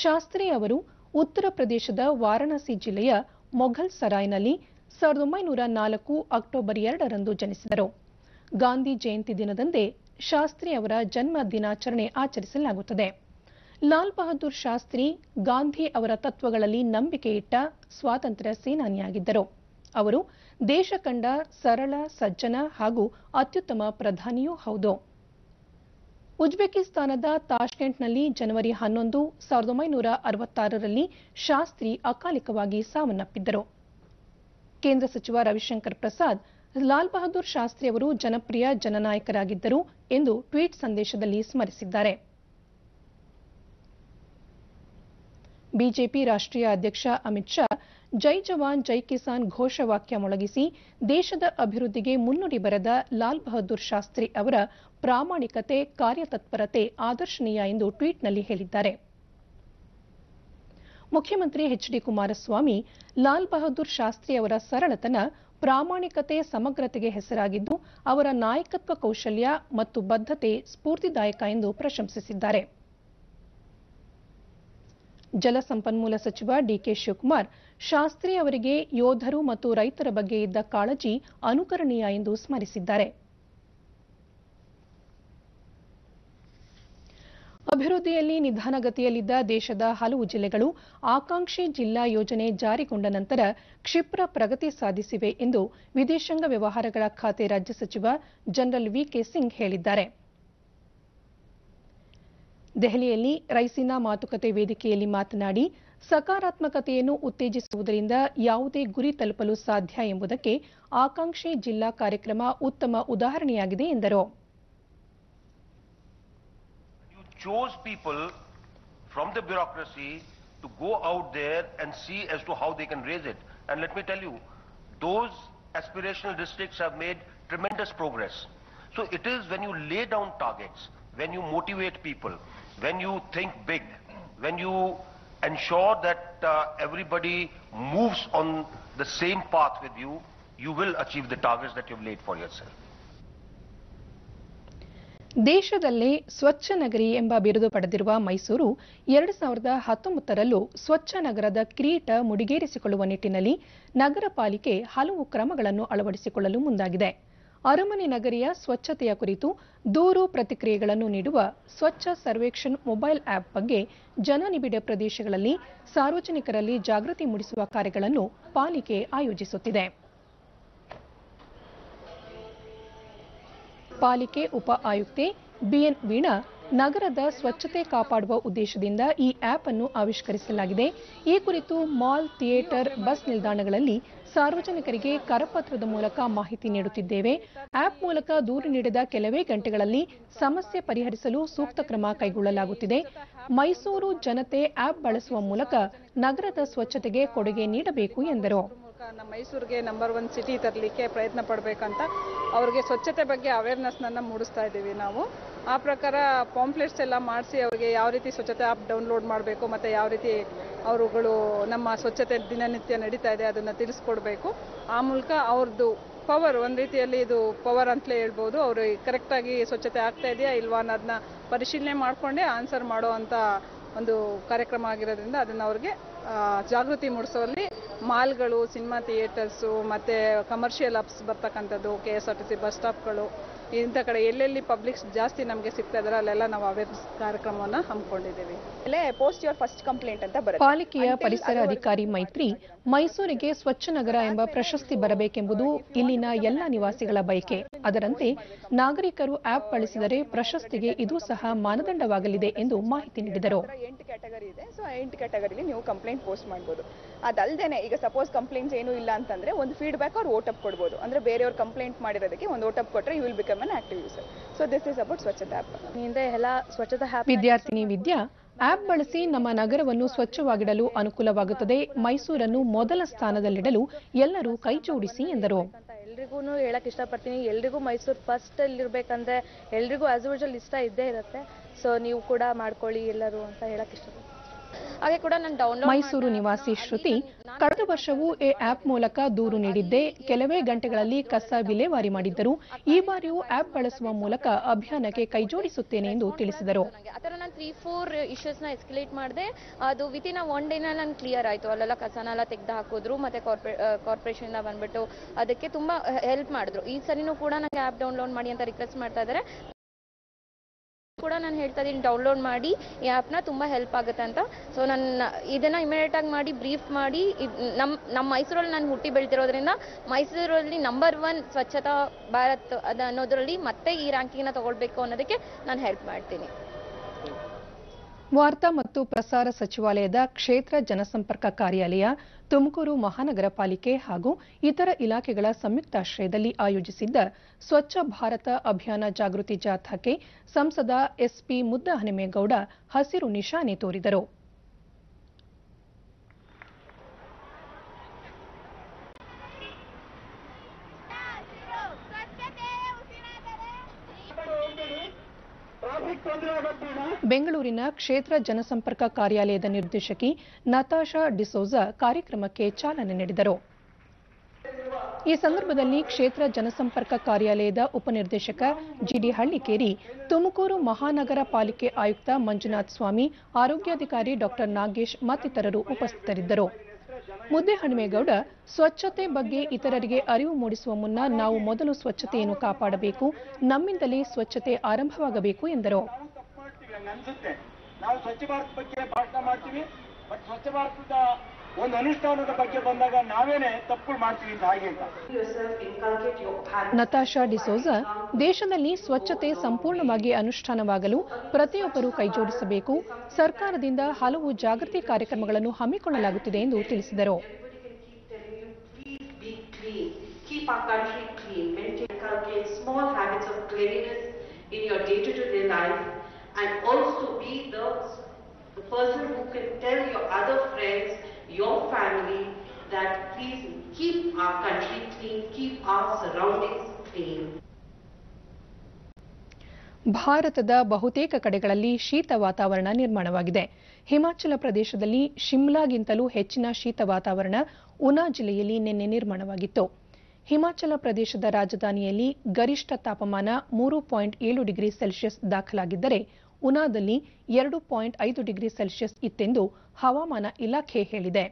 ಶಾಸ್ತ್ರಿ ಅವರು ಉತ್ತರ ಪ್ರದೇಶದ ವಾರಾಣಸಿ ಜಿಲ್ಲೆಯ ಮೊಘಲ್ ಸರಾಯ್ನಲ್ಲಿ 1904 ಅಕ್ಟೋಬರ್ 2ರಂದು ಜನಿಸಿದರು. ಗಾಂಧಿ ಜಯಂತಿ ದಿನದಂದೇ ಶಾಸ್ತ್ರಿ ಅವರ ಜನ್ಮ ದಿನಾಚರಣೆ ಆಚರಿಸಲಾಗುತ್ತದೆ. ಲಾಲ್ ಬಹದ್ದೂರ್ ಶಾಸ್ತ್ರಿ ಗಾಂಧಿ ಅವರ ತತ್ವಗಳಲ್ಲಿ ನಂಬಿಕೆ ಇಟ್ಟ ಸ್ವಾತಂತ್ರ್ಯ ಸೇನಾನಿಯಾಗಿದ್ದರು. ಅವರು ದೇಶ ಕಂಡ ಸರಳ, ಸಜ್ಜನ ಹಾಗೂ ಅತ್ಯುತ್ತಮ ಪ್ರಧಾನಿಯೂ ಹೌದು. ಉಜ್ಬೇಕಿಸ್ತಾನದ ತಾಷ್ಕೆಂಟ್ನಲ್ಲಿ ಜನವರಿ 11, 1966ರಲ್ಲಿ ಶಾಸ್ತ್ರಿ ಅಕಾಲಿಕವಾಗಿ ಸಾವನ್ನಪ್ಪಿದ್ದರು. ಕೇಂದ್ರ ಸಚಿವ ರವಿಶಂಕರ್ ಪ್ರಸಾದ್ ಲಾಲ್ ಬಹದ್ದೂರ್ ಶಾಸ್ತ್ರಿ ಅವರು ಜನಪ್ರಿಯ ಜನನಾಯಕರಾಗಿದ್ದರು ಎಂದು ಟ್ವೀಟ್ ಸಂದೇಶದಲ್ಲಿ ಸ್ಮರಿಸಿದ್ದಾರೆ. ಬಿಜೆಪಿ ರಾಷ್ಟ್ರೀಯ ಅಧ್ಯಕ್ಷ ಅಮಿತ್ ಶಾ ಜೈ ಜವಾನ್ ಜೈ ಕಿಸಾನ್ ಘೋಷವಾಕ್ಯ ಮೊಳಗಿಸಿ ದೇಶದ ಅಭಿವೃದ್ಧಿಗೆ ಮುನ್ನುಡಿ ಬರೆದ ಲಾಲ್ ಬಹದ್ದೂರ್ ಶಾಸ್ತ್ರಿ ಅವರ ಪ್ರಾಮಾಣಿಕತೆ, ಕಾರ್ಯತತ್ಪರತೆ ಆದರ್ಶನೀಯ ಎಂದು ಟ್ವೀಟ್ನಲ್ಲಿ ಹೇಳಿದ್ದಾರೆ. ಮುಖ್ಯಮಂತ್ರಿ ಎಚ್ಡಿ ಕುಮಾರಸ್ವಾಮಿ ಲಾಲ್ ಬಹದ್ದೂರ್ ಶಾಸ್ತ್ರಿ ಅವರ ಸರಳತನ, ಪ್ರಾಮಾಣಿಕತೆ, ಸಮಗ್ರತೆಗೆ ಹೆಸರಾಗಿದ್ದು ಅವರ ನಾಯಕತ್ವ ಕೌಶಲ್ಯ ಮತ್ತು ಬದ್ಧತೆ ಸ್ಫೂರ್ತಿದಾಯಕ ಎಂದು ಪ್ರಶಂಸಿಸಿದ್ದಾರೆ. ಜಲಸಂಪನ್ಮೂಲ ಸಚಿವ ಡಿಕೆ ಶಿವಕುಮಾರ್ ಶಾಸ್ತ್ರಿ ಅವರಿಗೆ ಯೋಧರು ಮತ್ತು ರೈತರ ಬಗ್ಗೆ ಇದ್ದ ಕಾಳಜಿ ಅನುಕರಣೀಯ ಎಂದು ಸ್ಮರಿಸಿದ್ದಾರೆ. ಅಭಿವೃದ್ಧಿಯಲ್ಲಿ ನಿಧಾನಗತಿಯಲ್ಲಿದ್ದ ದೇಶದ ಹಲವು ಜಿಲ್ಲೆಗಳು ಆಕಾಂಕ್ಷಿ ಜಿಲ್ಲಾ ಯೋಜನೆ ಜಾರಿಗೊಂಡ ನಂತರ ಕ್ಷಿಪ್ರ ಪ್ರಗತಿ ಸಾಧಿಸಿವೆ ಎಂದು ವಿದೇಶಾಂಗ ವ್ಯವಹಾರಗಳ ಖಾತೆ ರಾಜ್ಯ ಸಚಿವ ಜನರಲ್ ವಿಕೆ ಸಿಂಗ್ ಹೇಳಿದ್ದಾರೆ. ದೆಹಲಿಯಲ್ಲಿ ರೈಸಿನಾ ಮಾತುಕತೆ ವೇದಿಕೆಯಲ್ಲಿ ಮಾತನಾಡಿ, ಸಕಾರಾತ್ಮಕತೆಯನ್ನು ಉತ್ತೇಜಿಸುವುದರಿಂದ ಯಾವುದೇ ಗುರಿ ತಲುಪಲು ಸಾಧ್ಯ ಎಂಬುದಕ್ಕೆ ಆಕಾಂಕ್ಷಿ ಜಿಲ್ಲಾ ಕಾರ್ಯಕ್ರಮ ಉತ್ತಮ ಉದಾಹರಣೆಯಾಗಿದೆ ಎಂದರು. You chose people from the bureaucracy to go out there and see as to how they can raise it. And let me tell you, those aspirational districts have made tremendous progress. So it is when you lay down targets, when you motivate people, when you think big, when you ensure that everybody moves on the same path with you, you will achieve the targets that you've laid for yourself. ದೇಶದಲ್ಲೇ ಸ್ವಚ್ಛ ನಗರಿ ಎಂಬ ಬಿರುದು ಪಡೆದಿರುವ ಮೈಸೂರು 2019ರಲ್ಲೂ ಸ್ವಚ್ಛ ನಗರದ ಕಿರೀಟ ಮುಡಿಗೇರಿಸಿಕೊಳ್ಳುವ ನಿಟ್ಟಿನಲ್ಲಿ ನಗರ ಪಾಲಿಕೆ ಹಲವು ಕ್ರಮಗಳನ್ನು ಅಳವಡಿಸಿಕೊಳ್ಳಲು ಮುಂದಾಗಿದೆ. ಅರಮನೆ ನಗರಿಯ ಸ್ವಚ್ಛತೆಯ ಕುರಿತು ದೂರು ಪ್ರತಿಕ್ರಿಯೆಗಳನ್ನು ನೀಡುವ ಸ್ವಚ್ಛ ಸರ್ವೇಕ್ಷಣ್ ಮೊಬೈಲ್ ಆಪ್ ಬಗ್ಗೆ ಜನನಿಬಿಡ ಪ್ರದೇಶಗಳಲ್ಲಿ ಸಾರ್ವಜನಿಕರಲ್ಲಿ ಜಾಗೃತಿ ಮೂಡಿಸುವ ಕಾರ್ಯಗಳನ್ನು ಪಾಲಿಕೆ ಆಯೋಜಿಸುತ್ತಿದೆ. ಪಾಲಿಕೆ ಉಪ ಆಯುಕ್ತೆ ಬಿಎನ್ ವೀಣಾ, ನಗರದ ಸ್ವಚ್ಛತೆ ಕಾಪಾಡುವ ಉದ್ದೇಶದಿಂದ ಈ ಆಪ್ ಅನ್ನು ಆವಿಷ್ಕರಿಸಲಾಗಿದೆ. ಈ ಕುರಿತು ಮಾಲ್, ಥಿಯೇಟರ್, ಬಸ್ ನಿಲ್ದಾಣಗಳಲ್ಲಿ ಸಾರ್ವಜನಿಕರಿಗೆ ಕರಪತ್ರದ ಮೂಲಕ ಮಾಹಿತಿ ನೀಡುತ್ತಿದ್ದೇವೆ. ಆಪ್ ಮೂಲಕ ದೂರು ನೀಡಿದ ಕೆಲವೇ ಗಂಟೆಗಳಲ್ಲಿ ಸಮಸ್ಯೆ ಪರಿಹರಿಸಲು ಸೂಕ್ತ ಕ್ರಮ ಕೈಗೊಳ್ಳಲಾಗುತ್ತಿದೆ. ಮೈಸೂರು ಜನತೆ ಆಪ್ ಬಳಸುವ ಮೂಲಕ ನಗರದ ಸ್ವಚ್ಛತೆಗೆ ಕೊಡುಗೆ ನೀಡಬೇಕು ಎಂದರು. ನಮ್ಮ ಮೈಸೂರಿಗೆ ನಂಬರ್ 1 ಸಿಟಿ ತರಲಿಕ್ಕೆ ಪ್ರಯತ್ನ ಪಡಬೇಕಂತ ಅವರಿಗೆ ಸ್ವಚ್ಛತೆ ಬಗ್ಗೆ ಅವೇರ್ನೆಸ್ನ ಮೂಡಿಸ್ತಾ ಇದ್ದೀವಿ ನಾವು. ಆ ಪ್ರಕಾರ ಪಾಂಪ್ಲೆಟ್ಸ್ ಎಲ್ಲ ಮಾಡಿಸಿ ಅವರಿಗೆ ಯಾವ ರೀತಿ ಸ್ವಚ್ಛತೆ ಆ್ಯಪ್ ಡೌನ್ಲೋಡ್ ಮಾಡಬೇಕು ಮತ್ತು ಯಾವ ರೀತಿ ಅವರುಗಳು ನಮ್ಮ ಸ್ವಚ್ಛತೆ ದಿನನಿತ್ಯ ನಡೀತಾ ಇದೆ ಅದನ್ನು ತಿಳಿಸ್ಕೊಡ್ಬೇಕು. ಆ ಮೂಲಕ ಅವ್ರದ್ದು ಪವರ್, ಒಂದು ರೀತಿಯಲ್ಲಿ ಇದು ಪವರ್ ಅಂತಲೇ ಹೇಳ್ಬೋದು, ಅವರು ಕರೆಕ್ಟಾಗಿ ಸ್ವಚ್ಛತೆ ಆಗ್ತಾ ಇದೆಯಾ ಇಲ್ವಾ ಅನ್ನೋದನ್ನ ಪರಿಶೀಲನೆ ಮಾಡಿಕೊಂಡೇ ಆನ್ಸರ್ ಮಾಡೋ ಅಂಥ ಒಂದು ಕಾರ್ಯಕ್ರಮ ಆಗಿರೋದ್ರಿಂದ ಅದನ್ನು ಅವ್ರಿಗೆ ಜಾಗೃತಿ ಮೂಡಿಸುವಲ್ಲಿ ಮಾಲ್ಗಳು, ಸಿನಿಮಾ ಥಿಯೇಟರ್ಸು, ಮತ್ತು ಕಮರ್ಷಿಯಲ್ ಹಬ್ಸ್ ಬರ್ತಕ್ಕಂಥದ್ದು, KSRTC ಬಸ್ ಸ್ಟಾಪ್ಗಳು, ಇಂಥ ಕಡೆ ಎಲ್ಲೆಲ್ಲಿ ಪಬ್ಲಿಕ್ಸ್ ಜಾಸ್ತಿ ನಮಗೆ ಸಿಗ್ತಾ ಇದ್ದಾರೆ ಅಲ್ಲೆಲ್ಲ ನಾವು ಅವೇರ್ನೆಸ್ ಕಾರ್ಯಕ್ರಮವನ್ನು ಹಮ್ಮಿಕೊಂಡಿದ್ದೀವಿ. ಪೋಸ್ಟ್ ಯುವರ್ ಫಸ್ಟ್ ಕಂಪ್ಲೇಂಟ್ ಅಂತ ಬರುತ್ತೆ. ಪಾಲಿಕೆಯ ಪರಿಸರ ಅಧಿಕಾರಿ ಮೈತ್ರಿ, ಮೈಸೂರಿಗೆ ಸ್ವಚ್ಛ ನಗರ ಎಂಬ ಪ್ರಶಸ್ತಿ ಬರಬೇಕೆಂಬುದು ಇಲ್ಲಿನ ಎಲ್ಲ ನಿವಾಸಿಗಳ ಬಯಕೆ. ಅದರಂತೆ ನಾಗರಿಕರು ಆಪ್ ಬಳಸಿದರೆ ಪ್ರಶಸ್ತಿಗೆ ಇದು ಸಹ ಮಾನದಂಡವಾಗಲಿದೆ ಎಂದು ಮಾಹಿತಿ ನೀಡಿದರು. 8 ಕ್ಯಾಟಗರಿ ಇದೆ. ಸೊ 8 ಕ್ಯಾಟಗರಿಲಿ ನೀವು ಕಂಪ್ಲೇಂಟ್ ಪೋಸ್ಟ್ ಮಾಡ್ಬೋದು. ಅದಲ್ಲದೆ ಈಗ ಸಪೋಸ್ ಕಂಪ್ಲೇಂಟ್ಸ್ ಏನೂ ಇಲ್ಲ ಅಂತಂದ್ರೆ ಒಂದು ಫೀಡ್ಬ್ಯಾಕ್ ಅವ್ರು ಓಟಪ್ ಕೊಡ್ಬೋದು. ಅಂದ್ರೆ ಬೇರೆಯವ್ರು ಕಂಪ್ಲೇಂಟ್ ಮಾಡಿರೋದಕ್ಕೆ ಒಂದು ಓಟಪ್ ಕೊಟ್ಟರೆ you will become an active user. So this is about Swachhata app. ಹಿಂದೆ ಎಲ್ಲ ಸ್ವಚ್ಛತಾ ಆಪ್ ವಿದ್ಯಾರ್ಥಿನಿ ವಿದ್ಯಾ, ಆಪ್ ಬಳಸಿ ನಮ್ಮ ನಗರವನ್ನು ಸ್ವಚ್ಛವಾಗಿಡಲು ಅನುಕೂಲವಾಗುತ್ತದೆ. ಮೈಸೂರನ್ನು ಮೊದಲ ಸ್ಥಾನದಲ್ಲಿಡಲು ಎಲ್ಲರೂ ಕೈ ಜೋಡಿಸಿ ಎಂದರು. ಎಲ್ರಿಗೂ ಹೇಳಕ್ ಇಷ್ಟಪಡ್ತೀನಿ, ಎಲ್ರಿಗೂ ಮೈಸೂರು ಫಸ್ಟ್ ಅಲ್ಲಿರ್ಬೇಕಂದ್ರೆ ಎಲ್ರಿಗೂ ಆಸ್ ಯೂಶುವಲ್ ಇಷ್ಟ ಇದ್ದೇ ಇರುತ್ತೆ. ಸೊ ನೀವು ಕೂಡ ಮಾಡ್ಕೊಳ್ಳಿ ಎಲ್ಲರೂ ಅಂತ ಹೇಳಕ್ ಇಷ್ಟಪಡ್ತೀನಿ. ಹಾಗೆ ಕೂಡ ನಾನು ಡೌನ್ಲೋಡ್ ಮೈಸೂರು ನಿವಾಸಿ ಶ್ರುತಿ, ಕಳೆದ ವರ್ಷವೂ ಈ ಆಪ್ ಮೂಲಕ ದೂರು ನೀಡಿದ್ದೆ. ಕೆಲವೇ ಗಂಟೆಗಳಲ್ಲಿ ಕಸ ವಿಲೇವಾರಿ ಮಾಡಿದ್ದರು. ಈ ಬಾರಿಯೂ ಆಪ್ ಬಳಸುವ ಮೂಲಕ ಅಭಿಯಾನಕ್ಕೆ ಕೈಜೋಡಿಸುತ್ತೇನೆ ಎಂದು ತಿಳಿಸಿದರು. ಆತರ ನಾನು 3-4 ಇಶ್ಯೂಸ್ ನ ಎಸ್ಕಲೇಟ್ ಮಾಡಿದೆ. ಅದು ವಿತಿನ್ 1 ಡೇ ನಾನು ಕ್ಲಿಯರ್ ಆಯ್ತು. ಅಲ್ಲೆಲ್ಲ ಕಸನೆಲ್ಲ ತೆಗೆದು ಹಾಕಿದ್ರು. ಮತ್ತೆ ಕಾರ್ಪೊರೇಷನ್ ಬಂದ್ಬಿಟ್ಟು ಅದಕ್ಕೆ ತುಂಬಾ ಹೆಲ್ಪ್ ಮಾಡಿದ್ರು. ಈ ಸರಿನೂ ಕೂಡ ನನಗೆ ಆಪ್ ಡೌನ್ಲೋಡ್ ಮಾಡಿ ಅಂತ ರಿಕ್ವೆಸ್ಟ್ ಮಾಡ್ತಾ ಇದ್ದಾರೆ. ಕೂಡ ನಾನು ಹೇಳ್ತಾ ಇದ್ದೀನಿ ಡೌನ್ಲೋಡ್ ಮಾಡಿ, ಈ ಆ್ಯಪ್ನ ತುಂಬ ಹೆಲ್ಪ್ ಆಗುತ್ತೆ ಅಂತ. ಸೊ ನಾನು ಇದನ್ನು ಇಮಿಡಿಯೇಟಾಗಿ ಮಾಡಿ ಬ್ರೀಫ್ ಮಾಡಿ ನಮ್ಮ ಮೈಸೂರಲ್ಲಿ ನಾನು ಹುಟ್ಟಿ ಬೆಳೆದಿರೋದ್ರಿಂದ ಮೈಸೂರಲ್ಲಿ ನಂಬರ್ 1 ಸ್ವಚ್ಛತಾ ಭಾರತ್ ಅನ್ನೋದರಲ್ಲಿ ಮತ್ತೆ ಈ ರ್ಯಾಂಕಿಂಗ್ನ ತಗೊಳ್ಬೇಕು ಅನ್ನೋದಕ್ಕೆ ನಾನು ಹೆಲ್ಪ್ ಮಾಡ್ತೀನಿ. ವಾರ್ತಾ ಮತ್ತು ಪ್ರಸಾರ ಸಚಿವಾಲಯದ ಕ್ಷೇತ್ರ ಜನಸಂಪರ್ಕ ಕಾರ್ಯಾಲಯ, ತುಮಕೂರು ಮಹಾನಗರ ಪಾಲಿಕೆ ಹಾಗೂ ಇತರ ಇಲಾಖೆಗಳ ಸಂಯುಕ್ತಾಶ್ರಯದಲ್ಲಿ ಆಯೋಜಿಸಿದ್ದ ಸ್ವಚ್ಛ ಭಾರತ ಅಭಿಯಾನ ಜಾಗೃತಿ ಜಾಥಾಕ್ಕೆ ಸಂಸದ ಎಸ್ಪಿ ಮುದ್ದಹನುಮೇಗೌಡ ಹಸಿರು ನಿಶಾನೆ ತೋರಿದರು. ಬೆಂಗಳೂರಿನ ಕ್ಷೇತ್ರ ಜನಸಂಪರ್ಕ ಕಾರ್ಯಾಲಯದ ನಿರ್ದೇಶಕಿ ನತಾಶಾ ಡಿಸೋಜಾ ಕಾರ್ಯಕ್ರಮಕ್ಕೆ ಚಾಲನೆ ನೀಡಿದರು. ಈ ಸಂದರ್ಭದಲ್ಲಿ ಕ್ಷೇತ್ರ ಜನಸಂಪರ್ಕ ಕಾರ್ಯಾಲಯದ ಉಪನಿರ್ದೇಶಕ ಜಿಡಿ ಹಳ್ಳಿಕೇರಿ, ತುಮಕೂರು ಮಹಾನಗರ ಪಾಲಿಕೆ ಆಯುಕ್ತ ಮಂಜುನಾಥ್ ಸ್ವಾಮಿ, ಆರೋಗ್ಯಾಧಿಕಾರಿ ಡಾ ನಾಗೇಶ್ ಮತ್ತಿತರರು ಉಪಸ್ಥಿತರಿದ್ದರು. ಮುದ್ದಹನುಮೇಗೌಡ, ಸ್ವಚ್ಛತೆ ಬಗ್ಗೆ ಇತರರಿಗೆ ಅರಿವು ಮೂಡಿಸುವ ಮುನ್ನ ನಾವು ಮೊದಲು ಸ್ವಚ್ಛತೆಯನ್ನು ಕಾಪಾಡಬೇಕು, ನಮ್ಮಿಂದಲೇ ಸ್ವಚ್ಛತೆ ಆರಂಭವಾಗಬೇಕು ಎಂದರು. ನಾವು ಸ್ವಚ್ಛ ಭಾರತ ಬಗ್ಗೆ ಭಾಷಣ ಮಾಡ್ತೀವಿ, ಬಟ್ ಸ್ವಚ್ಛ ಭಾರತದ ಒಂದು ಅನುಷ್ಠಾನದ ಬಗ್ಗೆ ಬಂದಾಗ ನಾವೇನೆ ತಪ್ಪುಗಳು ಮಾಡ್ತೀವಿ ಅಂತ ಹಾಗೆ ಅಂತ. ನತಾಶಾ ಡಿಸೋಜಾ, ದೇಶದಲ್ಲಿ ಸ್ವಚ್ಛತೆ ಸಂಪೂರ್ಣವಾಗಿ ಅನುಷ್ಠಾನವಾಗಲು ಪ್ರತಿಯೊಬ್ಬರೂ ಕೈಜೋಡಿಸಬೇಕು. ಸರ್ಕಾರದಿಂದ ಹಲವು ಜಾಗೃತಿ ಕಾರ್ಯಕ್ರಮಗಳನ್ನು ಹಮ್ಮಿಕೊಳ್ಳಲಾಗುತ್ತಿದೆ ಎಂದು ತಿಳಿಸಿದರು. And also be the person who can tell your other friends, your family, that please keep our country clean, keep our surroundings clean. ಭಾರತದ ಬಹುತೇಕ ಕಡೆಗಳಲ್ಲಿ ಶೀತ ವಾತಾವರಣ ನಿರ್ಮಾಣವಾಗಿದೆ. ಹಿಮಾಚಲ ಪ್ರದೇಶದಲ್ಲಿ ಶಿಮ್ಲಾಗಿಂತಲೂ ಹೆಚ್ಚಿನ ಶೀತ ವಾತಾವರಣ ಉನಾ ಜಿಲ್ಲೆಯಲ್ಲಿ ನಿನ್ನೆ ನಿರ್ಮಾಣವಾಗಿತ್ತು. ಹಿಮಾಚಲ ಪ್ರದೇಶದ ರಾಜಧಾನಿಯಲ್ಲಿ ಗರಿಷ್ಠ ತಾಪಮಾನ 3.7 ಡಿಗ್ರಿ ಸೆಲ್ಸಿಯಸ್ ದಾಖಲಾಗಿದ್ದರೆ ಉನಾದಲ್ಲಿ 2.5 ಡಿಗ್ರಿ ಸೆಲ್ಸಿಯಸ್ ಇತ್ತೆಂದು ಹವಾಮಾನ ಇಲಾಖೆ ಹೇಳಿದೆ.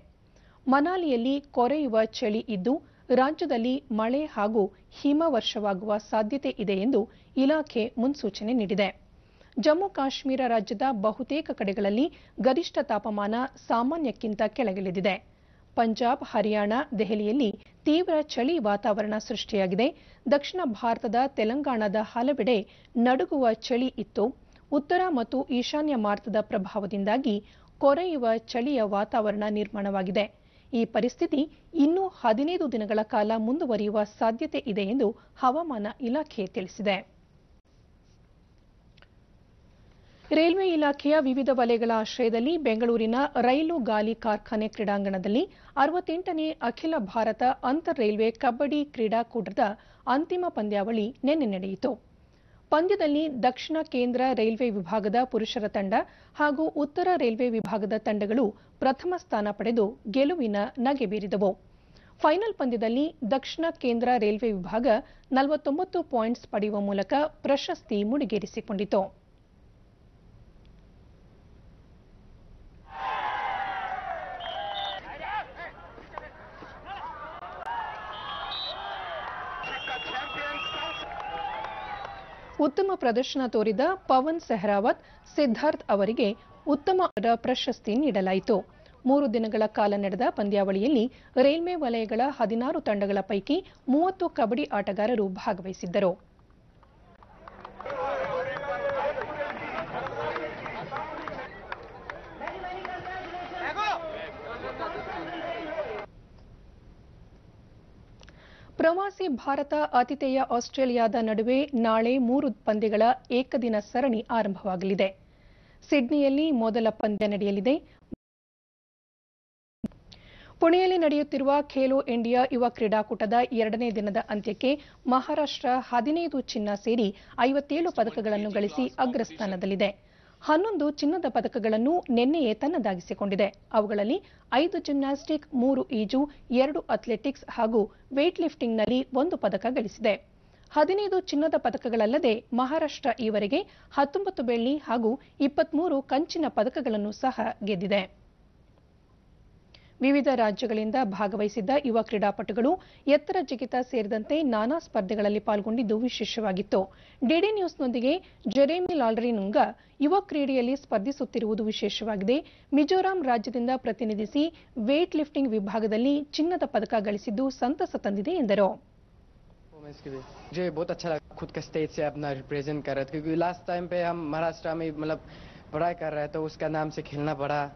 ಮನಾಲಿಯಲ್ಲಿ ಕೊರೆಯುವ ಚಳಿ ಇದ್ದು ರಾಜ್ಯದಲ್ಲಿ ಮಳೆ ಹಾಗೂ ಹಿಮವರ್ಷವಾಗುವ ಸಾಧ್ಯತೆ ಇದೆ ಎಂದು ಇಲಾಖೆ ಮುನ್ಸೂಚನೆ ನೀಡಿದೆ. ಜಮ್ಮು ಕಾಶ್ಮೀರ ರಾಜ್ಯದ ಬಹುತೇಕ ಕಡೆಗಳಲ್ಲಿ ಗರಿಷ್ಠ ತಾಪಮಾನ ಸಾಮಾನ್ಯಕ್ಕಿಂತ ಕೆಳಗಿಳಿದಿದೆ. ಪಂಜಾಬ್, ಹರಿಯಾಣ, ದೆಹಲಿಯಲ್ಲಿ ತೀವ್ರ ಚಳಿ ವಾತಾವರಣ ಸೃಷ್ಟಿಯಾಗಿದೆ. ದಕ್ಷಿಣ ಭಾರತದ ತೆಲಂಗಾಣದ ಹಲವೆಡೆ ನಡುಗುವ ಚಳಿ ಇತ್ತು. ಉತ್ತರ ಮತ್ತು ಈಶಾನ್ಯ ಭಾರತದ ಪ್ರಭಾವದಿಂದಾಗಿ ಕೊರೆಯುವ ಚಳಿಯ ವಾತಾವರಣ ನಿರ್ಮಾಣವಾಗಿದೆ. ಈ ಪರಿಸ್ಥಿತಿ ಇನ್ನೂ 15 ದಿನಗಳ ಕಾಲ ಮುಂದುವರಿಯುವ ಸಾಧ್ಯತೆ ಇದೆ ಎಂದು ಹವಾಮಾನ ಇಲಾಖೆ ತಿಳಿಸಿದೆ. ರೈಲ್ವೆ ಇಲಾಖೆಯ ವಿವಿಧ ವಲಯಗಳ ಆಶ್ರಯದಲ್ಲಿ ಬೆಂಗಳೂರಿನ ರೈಲು ಗಾಲಿ ಕಾರ್ಖಾನೆ ಕ್ರೀಡಾಂಗಣದಲ್ಲಿ 68ನೇ ಅಖಿಲ ಭಾರತ ಅಂತರ್ ರೈಲ್ವೆ ಕಬಡ್ಡಿ ಕ್ರೀಡಾಕೂಟದ ಅಂತಿಮ ಪಂದ್ಯಾವಳಿ ನಿನ್ನೆ ನಡೆಯಿತು. ಪಂದ್ಯದಲ್ಲಿ ದಕ್ಷಿಣ ಕೇಂದ್ರ ರೈಲ್ವೆ ವಿಭಾಗದ ಪುರುಷರ ತಂಡ ಹಾಗೂ ಉತ್ತರ ರೈಲ್ವೆ ವಿಭಾಗದ ತಂಡಗಳು ಪ್ರಥಮ ಸ್ಥಾನ ಪಡೆದು ಗೆಲುವಿನ ನಗೆ ಬೀರಿದವು. ಫೈನಲ್ ಪಂದ್ಯದಲ್ಲಿ ದಕ್ಷಿಣ ಕೇಂದ್ರ ರೈಲ್ವೆ ವಿಭಾಗ 49 ಪಾಯಿಂಟ್ಸ್ ಪಡೆಯುವ ಮೂಲಕ ಪ್ರಶಸ್ತಿ ಮುಡಿಗೇರಿಸಿಕೊಂಡಿತು. ಉತ್ತಮ ಪ್ರದರ್ಶನ ತೋರಿದ ಪವನ್ ಸೆಹ್ರಾವತ್, ಸಿದ್ಧಾರ್ಥ್ ಅವರಿಗೆ ಉತ್ತಮ ಪ್ರಶಸ್ತಿ ನೀಡಲಾಯಿತು. 3 ದಿನಗಳ ಕಾಲ ನಡೆದ ಪಂದ್ಯಾವಳಿಯಲ್ಲಿ ರೈಲ್ವೆ ವಲಯಗಳ 16 ತಂಡಗಳ ಪೈಕಿ 30 ಕಬಡ್ಡಿ ಆಟಗಾರರು ಭಾಗವಹಿಸಿದ್ದರು. ಪ್ರವಾಸಿ ಭಾರತ ಆತಿಥೇಯ ಆಸ್ಟ್ರೇಲಿಯಾದ ನಡುವೆ ನಾಳೆ 3 ಪಂದ್ಯಗಳ ಏಕದಿನ ಸರಣಿ ಆರಂಭವಾಗಲಿದೆ. ಸಿಡ್ನಿಯಲ್ಲಿ ಮೊದಲ ಪಂದ್ಯ ನಡೆಯಲಿದೆ. ಪುಣೆಯಲ್ಲಿ ನಡೆಯುತ್ತಿರುವ ಖೇಲೋ ಇಂಡಿಯಾ ಯುವ ಕ್ರೀಡಾಕೂಟದ 2ನೇ ದಿನದ ಅಂತ್ಯಕ್ಕೆ ಮಹಾರಾಷ್ಟ್ರ 15 ಚಿನ್ನ ಸೇರಿ 57 ಪದಕಗಳನ್ನು ಗಳಿಸಿ ಅಗ್ರಸ್ಥಾನದಲ್ಲಿದೆ. 11 ಚಿನ್ನದ ಪದಕಗಳನ್ನು ನಿನ್ನೆಯೇ ತನ್ನದಾಗಿಸಿಕೊಂಡಿದೆ. ಅವುಗಳಲ್ಲಿ 5 ಜಿಮ್ನಾಸ್ಟಿಕ್, 3 ಈಜು, 2 ಅಥ್ಲೆಟಿಕ್ಸ್ ಹಾಗೂ ವೇಟ್ ಲಿಫ್ಟಿಂಗ್ನಲ್ಲಿ 1 ಪದಕ ಗಳಿಸಿದೆ. 15 ಚಿನ್ನದ ಪದಕಗಳಲ್ಲದೆ ಮಹಾರಾಷ್ಟ್ರ ಈವರೆಗೆ 19 ಬೆಳ್ಳಿ ಹಾಗೂ 23 ಕಂಚಿನ ಪದಕಗಳನ್ನು ಸಹ ಗೆದ್ದಿದೆ. ವಿವಿಧ ರಾಜ್ಯಗಳಿಂದ ಭಾಗವಹಿಸಿದ್ದ ಯುವ ಕ್ರೀಡಾಪಟುಗಳು ಎತ್ತರ ಜಿಗಿತ ಸೇರಿದಂತೆ ನಾನಾ ಸ್ಪರ್ಧೆಗಳಲ್ಲಿ ಪಾಲ್ಗೊಂಡಿದ್ದು ವಿಶೇಷವಾಗಿತ್ತು. ಡಿಡಿ ನ್ಯೂಸ್ನೊಂದಿಗೆ ಜೆರೆಮಿ ಲಾಲ್ರಿನುಂಗಾ ಯುವ ಕ್ರೀಡೆಯಲ್ಲಿ ಸ್ಪರ್ಧಿಸುತ್ತಿರುವುದು ವಿಶೇಷವಾಗಿದೆ. ಮಿಜೋರಾಂ ರಾಜ್ಯದಿಂದ ಪ್ರತಿನಿಧಿಸಿ ವೇಟ್ ಲಿಫ್ಟಿಂಗ್ ವಿಭಾಗದಲ್ಲಿ ಚಿನ್ನದ ಪದಕ ಗಳಿಸಿದ್ದು ಸಂತಸ ತಂದಿದೆ ಎಂದರು. मुझे बहुत अच्छा लगा खुद का स्टेज से अपना रिप्रेजेंट कर रहे थे, क्योंकि लास्ट टाइम पे हम महाराष्ट्र में मतलब पढ़ाई कर रहे थे, तो उसका नाम से खेलना पड़ा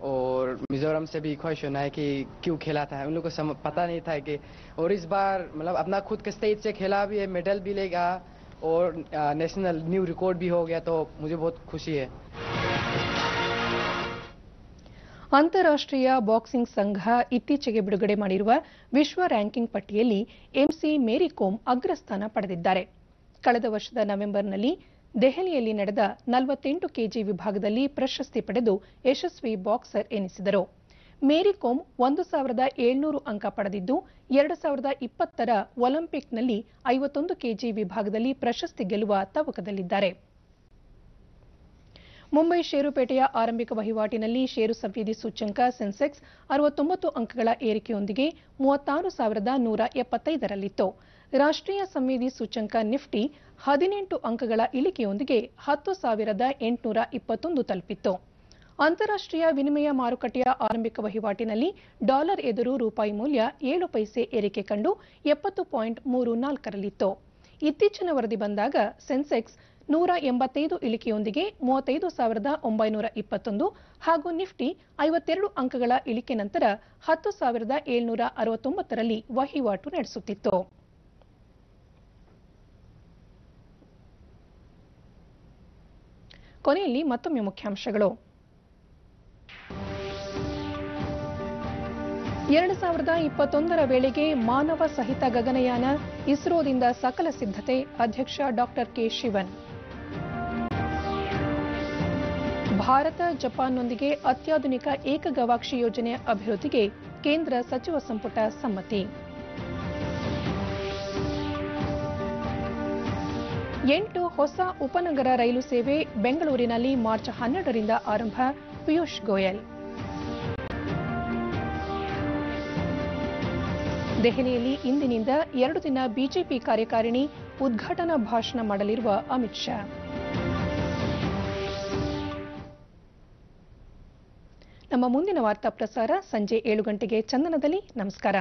और मिजोरम से भी ख्वाहिश होना है कि क्यों खेला था, उन लोग को पता नहीं था कि, और इस बार मतलब अपना खुद के स्टेज से खेला भी है, मेडल भी लेगा और नेशनल न्यू रिकॉर्ड भी हो गया, तो मुझे बहुत खुशी है. ಅಂತಾರಾಷ್ಟ್ರೀಯ ಬಾಕ್ಸಿಂಗ್ ಸಂಘ ಇತ್ತೀಚೆಗೆ ಬಿಡುಗಡೆ ಮಾಡಿರುವ ವಿಶ್ವ ರ್ಯಾಂಕಿಂಗ್ ಪಟ್ಟಿಯಲ್ಲಿ ಎಂಸಿ ಮೇರಿ ಕೋಮ್ ಅಗ್ರಸ್ಥಾನ ಪಡೆದಿದ್ದಾರೆ. ಕಳೆದ ವರ್ಷದ ನವೆಂಬರ್ನಲ್ಲಿ ದೆಹಲಿಯಲ್ಲಿ ನಡೆದ 48 ಕೆಜಿ ವಿಭಾಗದಲ್ಲಿ ಪ್ರಶಸ್ತಿ ಪಡೆದು ಯಶಸ್ವಿ ಬಾಕ್ಸರ್ ಎನಿಸಿದರು. ಮೇರಿ ಕೋಮ್ 1700 ಅಂಕ ಪಡೆದಿದ್ದು 2020ರ ಒಲಿಂಪಿಕ್ನಲ್ಲಿ 51 ಕೆಜಿ ವಿಭಾಗದಲ್ಲಿ ಪ್ರಶಸ್ತಿ ಗೆಲ್ಲುವ ತವಕದಲ್ಲಿದ್ದಾರೆ. ಮುಂಬೈ ಷೇರುಪೇಟೆಯ ಆರಂಭಿಕ ವಹಿವಾಟಿನಲ್ಲಿ ಷೇರು ಸಂವೇದಿ ಸೂಚ್ಯಂಕ ಸೆನ್ಸೆಕ್ಸ್ 69 ಅಂಕಗಳ ಏರಿಕೆಯೊಂದಿಗೆ 36,175ರಲ್ಲಿತ್ತು. ರಾಷ್ಟ್ರೀಯ ಸಂವೇದಿ ಸೂಚ್ಯಂಕ ನಿಫ್ಟಿ 18 ಅಂಕಗಳ ಇಳಿಕೆಯೊಂದಿಗೆ 10,821 ತಲುಪಿತ್ತು. ಅಂತಾರಾಷ್ಟ್ರೀಯ ವಿನಿಮಯ ಮಾರುಕಟ್ಟೆಯ ಆರಂಭಿಕ ವಹಿವಾಟಿನಲ್ಲಿ ಡಾಲರ್ ಎದುರು ರೂಪಾಯಿ ಮೌಲ್ಯ 7 ಪೈಸೆ ಏರಿಕೆ ಕಂಡು 70.34ರಲ್ಲಿತ್ತು. ಇತ್ತೀಚಿನ ವರದಿ ಬಂದಾಗ ಸೆನ್ಸೆಕ್ಸ್ 185 ಇಳಿಕೆಯೊಂದಿಗೆ 35,921 ಹಾಗೂ ನಿಫ್ಟಿ 52 ಅಂಕಗಳ ಇಳಿಕೆ ನಂತರ 10,769ರಲ್ಲಿ ವಹಿವಾಟು ನಡೆಸುತ್ತಿತ್ತು. ಕೊನೆಯಲ್ಲಿ ಮತ್ತೊಮ್ಮೆ ಮುಖ್ಯಾಂಶಗಳು. 2021ರ ವೇಳೆಗೆ ಮಾನವ ಸಹಿತ ಗಗನಯಾನ, ಇಸ್ರೋದಿಂದ ಸಕಲ ಸಿದ್ಧತೆ, ಅಧ್ಯಕ್ಷ ಡಾಕ್ಟರ್ ಕೆ ಶಿವನ್. ಭಾರತ ಜಪಾನ್ನೊಂದಿಗೆ ಅತ್ಯಾಧುನಿಕ ಏಕಗವಾಕ್ಷಿ ಯೋಜನೆ ಅಭಿವೃದ್ಧಿಗೆ ಕೇಂದ್ರ ಸಚಿವ ಸಂಪುಟ ಸಮ್ಮತಿ. 8 ಹೊಸ ಉಪನಗರ ರೈಲು ಸೇವೆ ಬೆಂಗಳೂರಿನಲ್ಲಿ ಮಾರ್ಚ್ 12ರಿಂದ ಆರಂಭ, ಪಿಯೂಷ್ ಗೋಯಲ್. ದೆಹಲಿಯಲ್ಲಿ ಇಂದಿನಿಂದ 2 ದಿನ ಬಿಜೆಪಿ ಕಾರ್ಯಕಾರಿಣಿ, ಉದ್ಘಾಟನಾ ಭಾಷಣ ಮಾಡಲಿರುವ ಅಮಿತ್ ಶಾ. ನಮ್ಮ ಮುಂದಿನ ವಾರ್ತಾ ಪ್ರಸಾರ ಸಂಜೆ 7 ಗಂಟೆಗೆ ಚಂದನದಲ್ಲಿ. ನಮಸ್ಕಾರ.